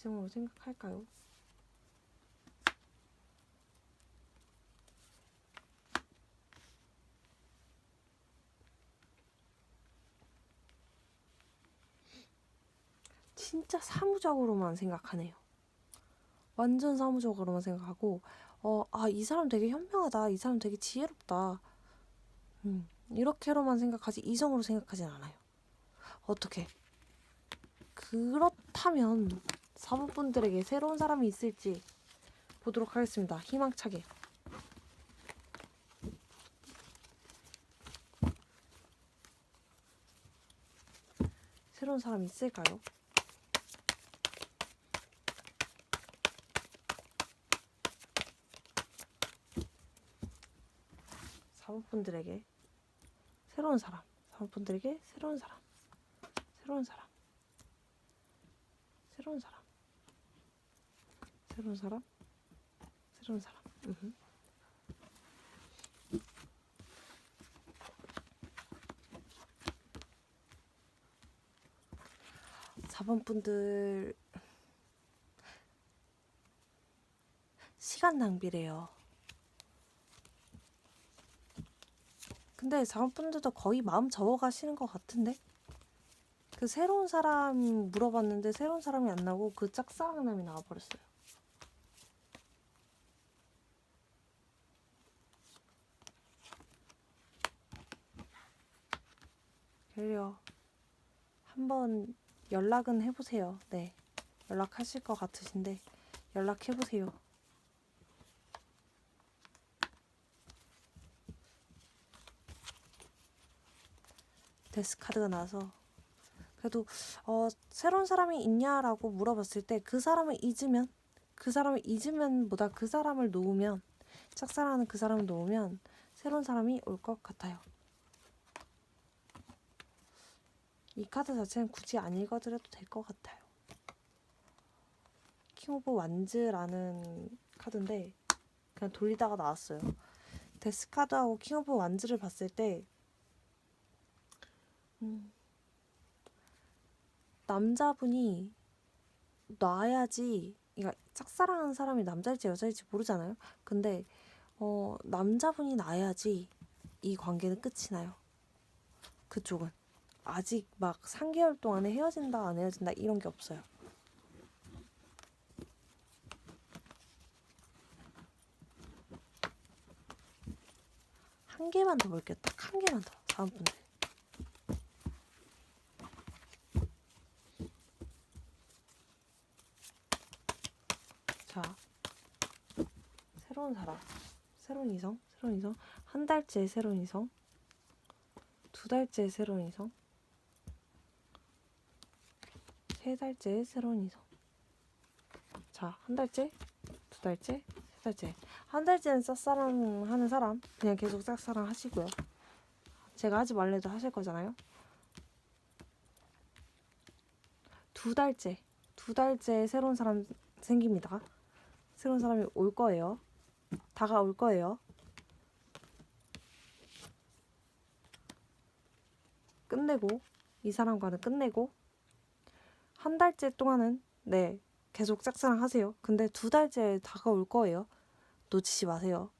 이성으로 생각할까요? 진짜 사무적으로만 생각하네요. 완전 사무적으로만 생각하고 이 사람 되게 현명하다. 이 사람 되게 지혜롭다. 이렇게로만 생각하지 이성으로 생각하진 않아요. 어떻게? 그렇다면 4번분들에게 새로운 사람이 있을지 보도록 하겠습니다. 희망차게. 새로운 사람이 있을까요? 4번분들에게 새로운 사람. 4번분들에게 새로운 사람. 새로운 사람. 새로운 사람. 새로운 사람. 새로운 사람. 4번분들 시간 낭비래요. 근데 4번분들도 거의 마음 접어가시는 것 같은데? 그 새로운 사람 물어봤는데 새로운 사람이 안 나오고 그 짝사랑남이 나와버렸어요. 그래요. 한번 연락은 해보세요. 네, 연락하실 것 같으신데 연락해보세요. 데스카드가 나와서 그래도 새로운 사람이 있냐라고 물어봤을 때 그 사람을 잊으면보다 그 사람을 놓으면, 짝사랑하는 그 사람을 놓으면 새로운 사람이 올 것 같아요. 이 카드 자체는 굳이 안 읽어드려도 될 것 같아요. 킹 오브 완즈라는 카드인데 그냥 돌리다가 나왔어요. 데스카드하고 킹 오브 완즈를 봤을 때 남자분이 놔야지, 그러니까 짝사랑하는 사람이 남자일지 여자일지 모르잖아요. 근데 남자분이 놔야지 이 관계는 끝이 나요. 그쪽은 아직 막 3개월 동안에 헤어진다 안 헤어진다 이런 게 없어요. 한 개만 더 볼게요. 딱 한 개만 더. 다음 분들. 자, 새로운 사람, 새로운 이성, 한 달째 새로운 이성, 2달째 새로운 이성, 3달째 새로운 이성. 자, 한 달째, 2달째, 3달째. 한 달째는 짝사랑하는 사람 그냥 계속 짝사랑 하시고요. 제가 하지 말래도 하실 거잖아요. 2달째 새로운 사람 생깁니다. 새로운 사람이 올 거예요. 다가올 거예요. 끝내고, 이 사람과는 끝내고, 한 달째 동안은 네, 계속 짝사랑 하세요. 근데 2달째 다가올 거예요. 놓치지 마세요.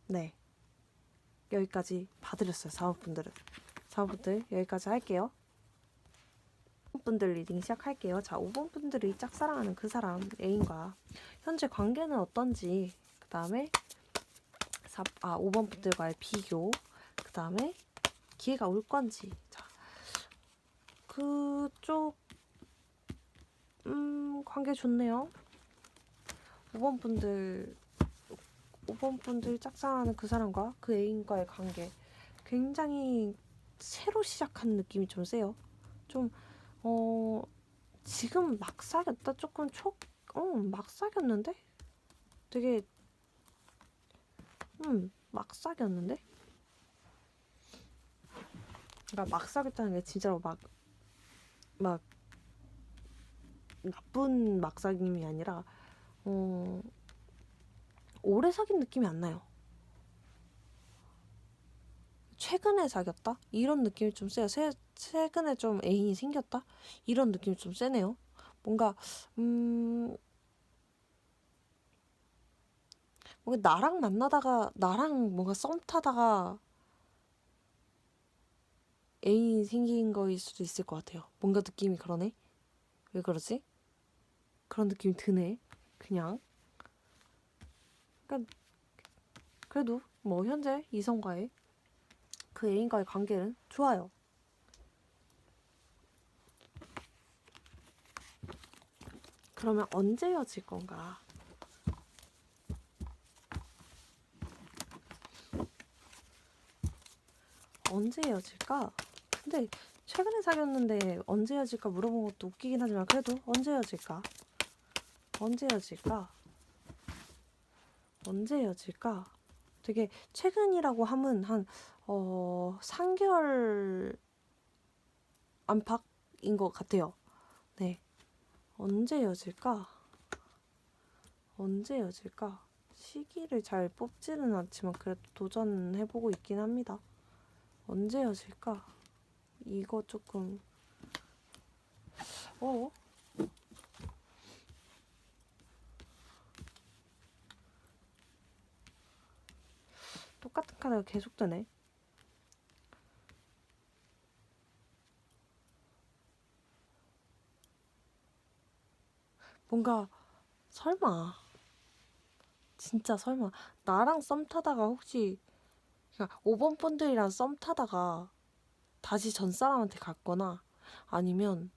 네, 여기까지 봐드렸어요. 4번분들 여기까지 할게요. 5번분들 리딩 시작할게요. 자, 5번분들이 짝사랑하는 그 사람 애인과 현재 관계는 어떤지, 그 다음에 5번분들과의 비교, 그 다음에 기회가 올 건지. 자, 그쪽 관계 좋네요. 5번분들 짝사랑하는 그 사람과 그 애인과의 관계 굉장히 새로 시작한 느낌이 좀 세요. 좀 지금 막 사귀었다 조금 막 사귀었는데 되게 막 사귀었는데, 그러니까 막 사귀었다는 게 진짜로 막 나쁜 막 사귐이 아니라 오래 사귄 느낌이 안 나요. 최근에 사귀었다? 이런 느낌이 좀 세요. 최근에 좀 애인이 생겼다? 이런 느낌이 좀 세네요. 뭔가 뭔가 나랑 만나다가 나랑 뭔가 썸 타다가 애인이 생긴 거일 수도 있을 것 같아요. 뭔가 느낌이 그러네. 왜 그러지? 그런 느낌이 드네. 그냥. 그러니까 그래도 뭐 현재 이성과의 그 애인과의 관계는 좋아요. 그러면 언제 헤어질 건가? 언제 헤어질까? 근데 최근에 사귀었는데 언제 헤어질까 물어본 것도 웃기긴 하지만 그래도 언제 헤어질까? 언제 헤어질까? 언제 헤어질까? 되게 최근이라고 하면 한 3개월 안팎인 것 같아요. 네. 언제 헤어질까? 언제 헤어질까? 시기를 잘 뽑지는 않지만 그래도 도전해보고 있긴 합니다. 언제 헤어질까? 이거 조금 어? 똑같은 카드가 계속 뜨네. 뭔가 설마 진짜 설마 나랑 썸 타다가 혹시 그러니까 5번 분들이랑 썸 타다가 다시 전 사람한테 갔거나 아니면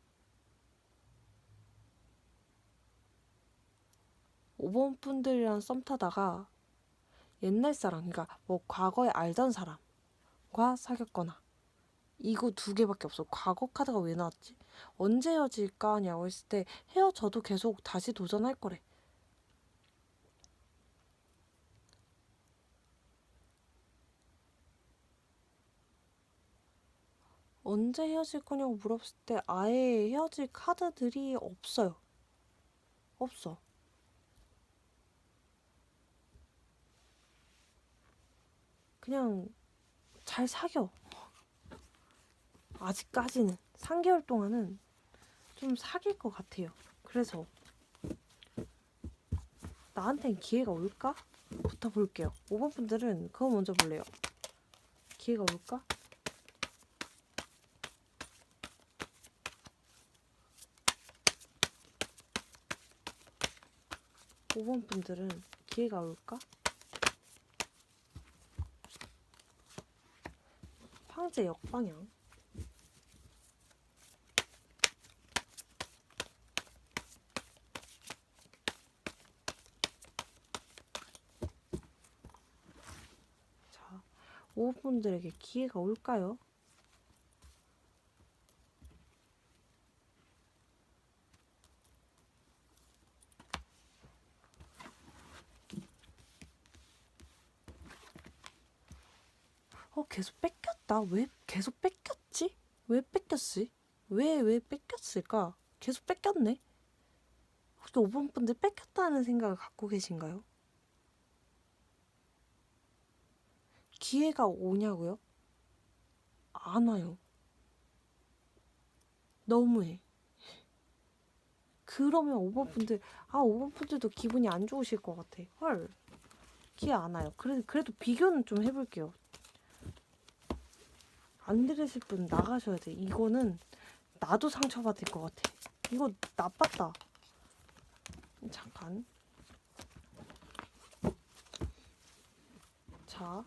5번 분들이랑 썸 타다가 옛날 사람 그러니까 뭐 과거에 알던 사람과 사귀었거나 이거 두 개밖에 없어. 과거 카드가 왜 나왔지? 언제 헤어질까냐고 했을 때 헤어져도 계속 다시 도전할 거래. 언제 헤어질 거냐고 물었을 때 아예 헤어질 카드들이 없어요. 없어. 그냥 잘 사겨. 아직까지는 3개월 동안은 좀 사귈 것 같아요. 그래서 나한텐 기회가 올까? 부터 볼게요. 5번 분들은 그거 먼저 볼래요. 기회가 올까? 5번 분들은 기회가 올까? 황제 역방향. 자, 5번 분들에게 기회가 올까요? 계속 뺏겼다. 왜 계속 뺏겼지? 왜 뺏겼지? 왜 뺏겼을까? 계속 뺏겼네. 혹시 5번 분들 뺏겼다는 생각을 갖고 계신가요? 기회가 오냐고요? 안 와요. 너무해. 그러면 5번 분들, 5번 분들도 기분이 안 좋으실 것 같아. 헐, 기회 안 와요. 그래도 비교는 좀 해볼게요. 안 들으실 분 나가셔야 돼. 이거는 나도 상처받을 것 같아. 이거 나빴다. 잠깐. 자.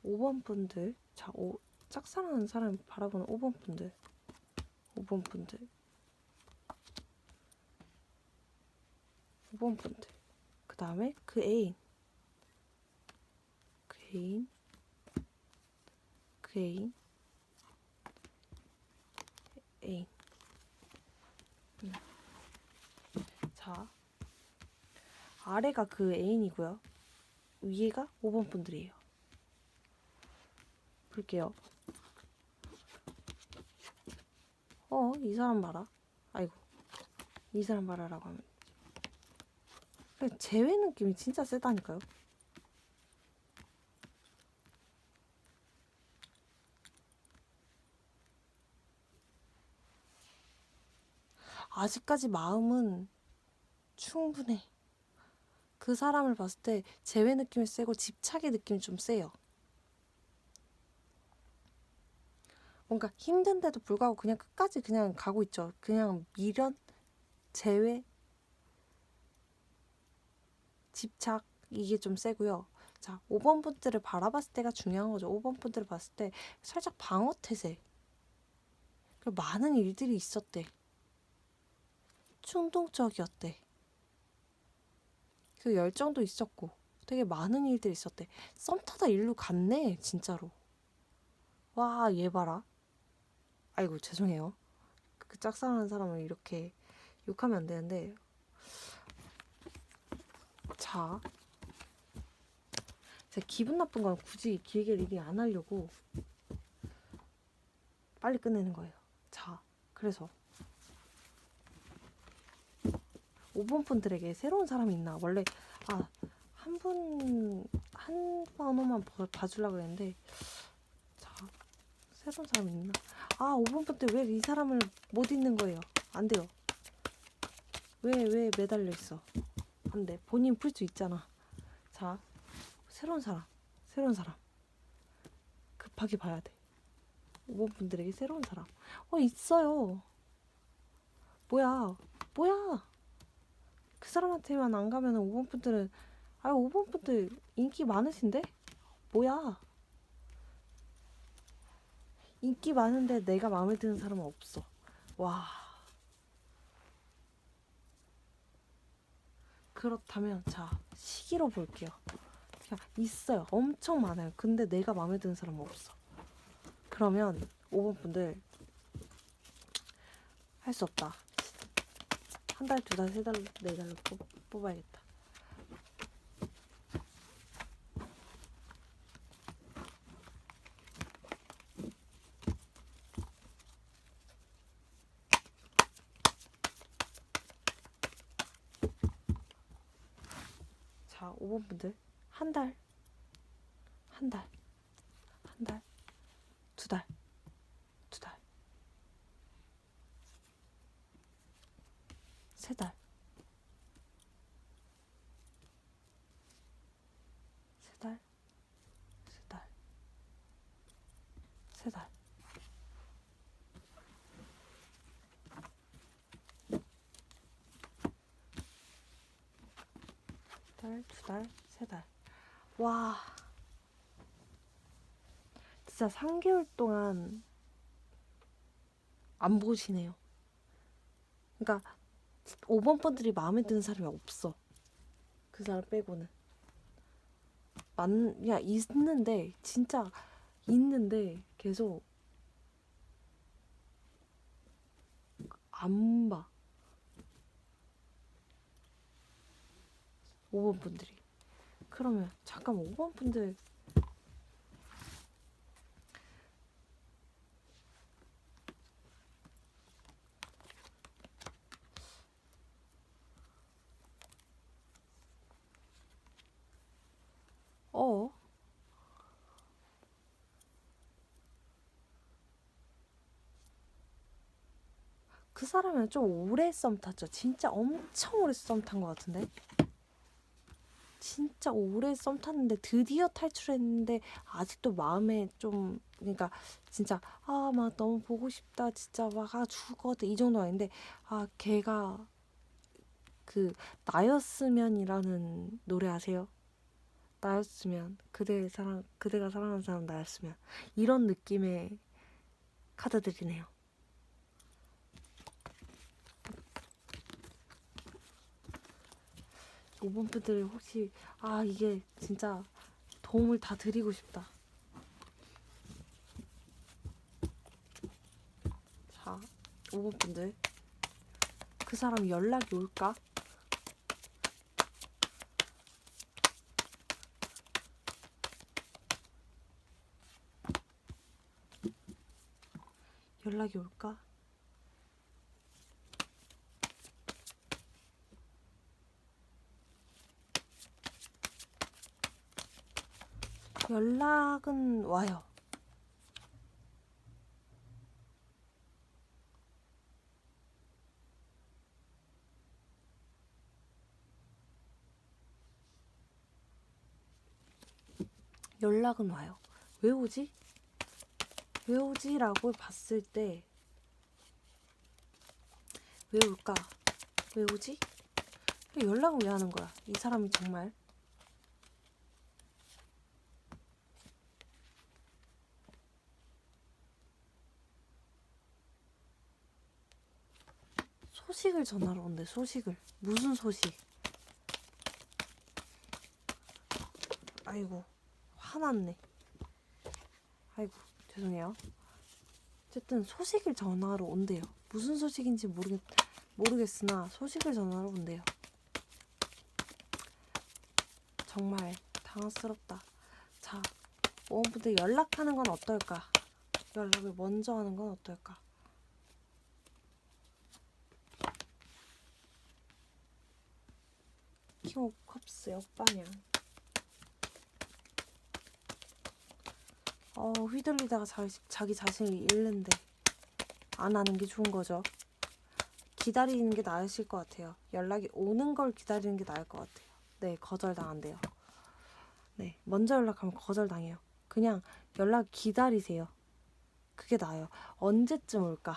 5번 분들. 자, 짝사랑하는 사람을 바라보는 5번 분들. 5번 분들. 5번 분들. 그 다음에 그 애인. 그 애인. 그 애인. 애인. 자. 아래가 그 애인이고요. 위에가 5번 분들이에요. 볼게요. 이 사람 봐라. 아이고. 이 사람 봐라라고 하면 제외 느낌이 진짜 세다니까요. 아직까지 마음은 충분해. 그 사람을 봤을 때 제외 느낌이 세고 집착의 느낌이 좀 세요. 뭔가 힘든데도 불구하고 그냥 끝까지 그냥 가고 있죠. 그냥 미련, 제외, 집착 이게 좀 세고요. 자, 5번 분들을 바라봤을 때가 중요한 거죠. 5번 분들을 봤을 때 살짝 방어 태세. 그리고 많은 일들이 있었대. 충동적이었대. 그 열정도 있었고 되게 많은 일들이 있었대. 썸 타다 일로 갔네 진짜로. 와, 얘 봐라. 아이고 죄송해요. 그 짝사랑하는 사람을 이렇게 욕하면 안 되는데. 자, 제가 기분 나쁜 건 굳이 길게 리딩 안 하려고 빨리 끝내는 거예요. 자, 그래서 5번 분들에게 새로운 사람이 있나? 원래 한 번만 봐주려고 그랬는데, 자, 새로운 사람이 있나? 5번 분들 왜 이 사람을 못 잊는 거예요? 안 돼요. 왜 매달려 있어? 안 돼. 본인 풀 수 있잖아. 자, 새로운 사람. 급하게 봐야 돼. 5번 분들에게 새로운 사람. 있어요. 뭐야? 그 사람한테만 안 가면 5번 분들은 5번 분들 인기 많으신데? 뭐야? 인기 많은데 내가 마음에 드는 사람은 없어. 와. 그렇다면 자, 시기로 볼게요. 그냥 있어요. 엄청 많아요. 근데 내가 마음에 드는 사람은 없어. 그러면 5번 분들 할 수 없다. 한 달, 두 달, 세 달, 네 달로 뽑아야겠다. 자, 5번 분들 한 달, 두 달, 세 달, 세 달, 세 달. 두 달, 세 달. 와, 진짜 3개월 동안 안 보시네요. 그러니까 5번 분들이 마음에 드는 사람이 없어. 그 사람 빼고는. 있는데 진짜 있는데 계속 안 봐. 5번 분들이. 그러면 잠깐 5번 분들 그 사람은 좀 오래 썸 탔죠. 진짜 엄청 오래 썸 탄 것 같은데. 진짜 오래 썸 탔는데 드디어 탈출했는데 아직도 마음에 좀, 그러니까 진짜 막 너무 보고 싶다 진짜 막 죽어도 이 정도 아닌데 걔가 그 나였으면이라는 노래 아세요? 나였으면 그대가 사랑하는 사람 나였으면 이런 느낌의 카드들이네요. 5번 분들 혹시 이게 진짜 도움을 다 드리고 싶다. 자, 5번 분들 그 사람 연락이 올까? 연락이 올까? 연락은 와요. 연락은 와요. 왜 오지? 왜 오지? 라고 봤을 때 왜 올까? 왜 오지? 연락은 왜 하는 거야? 이 사람이 정말. 소식을 전하러 온대. 소식을. 무슨 소식? 아이고, 화났네. 아이고, 죄송해요. 어쨌든 소식을 전하러 온대요. 무슨 소식인지 모르겠으나 소식을 전하러 온대요. 정말 당황스럽다. 자, 모험분들 연락하는 건 어떨까? 연락을 먼저 하는 건 어떨까? 킹 오브 컵스 역방향. 휘둘리다가 자기 자신을 잃는데 안 하는 게 좋은 거죠. 기다리는 게 나으실 것 같아요. 연락이 오는 걸 기다리는 게 나을 것 같아요. 네, 거절당한대요. 네, 먼저 연락하면 거절당해요. 그냥 연락 기다리세요. 그게 나아요. 언제쯤 올까?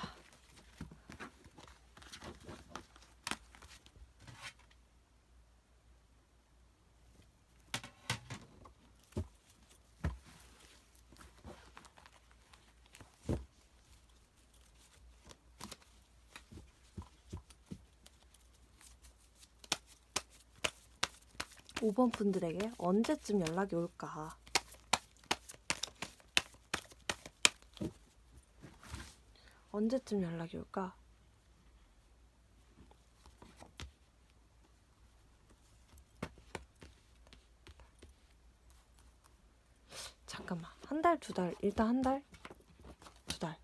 5번 분들에게 언제쯤 연락이 올까? 언제쯤 연락이 올까? 잠깐만. 한 달, 두 달. 일단 한 달? 두 달.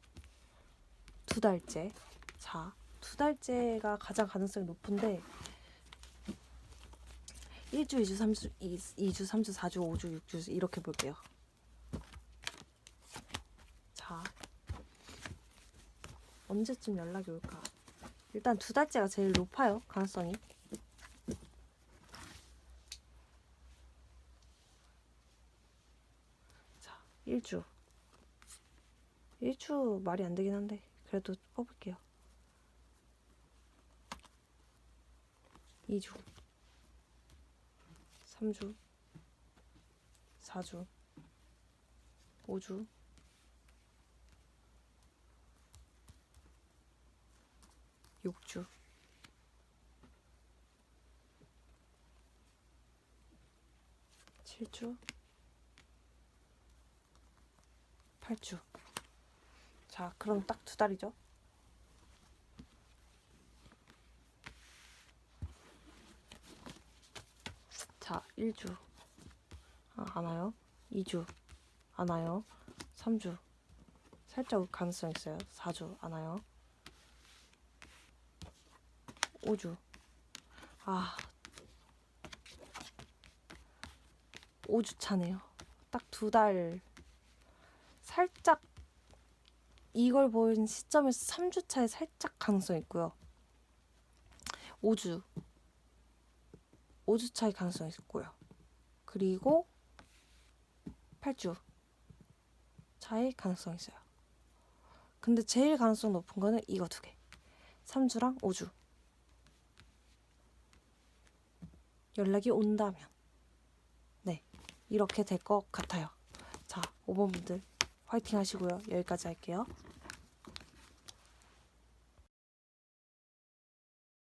두 달째. 자, 두 달째가 가장 가능성이 높은데 1주, 2주, 3주, 2주, 3주, 4주, 5주, 6주 이렇게 볼게요. 자, 언제쯤 연락이 올까? 일단 두 달째가 제일 높아요. 가능성이. 자, 1주. 1주 말이 안 되긴 한데 그래도 뽑을게요. 2주. 3주. 4주. 5주. 6주. 7주. 8주. 자, 그럼 딱 두 달이죠. 자, 1주. 안 와요. 2주. 안 와요. 3주. 살짝 올 가능성 있어요. 4주. 안 와요. 5주. 5주 차네요. 딱 두 달. 살짝 이걸 보인 시점에서 3주 차에 살짝 가능성 있고요. 5주. 5주 차의 가능성 있고요. 그리고 8주 차의 가능성 있어요. 근데 제일 가능성 높은 거는 이거 두 개. 3주랑 5주. 연락이 온다면. 네. 이렇게 될 것 같아요. 자, 5번 분들 화이팅 하시고요. 여기까지 할게요.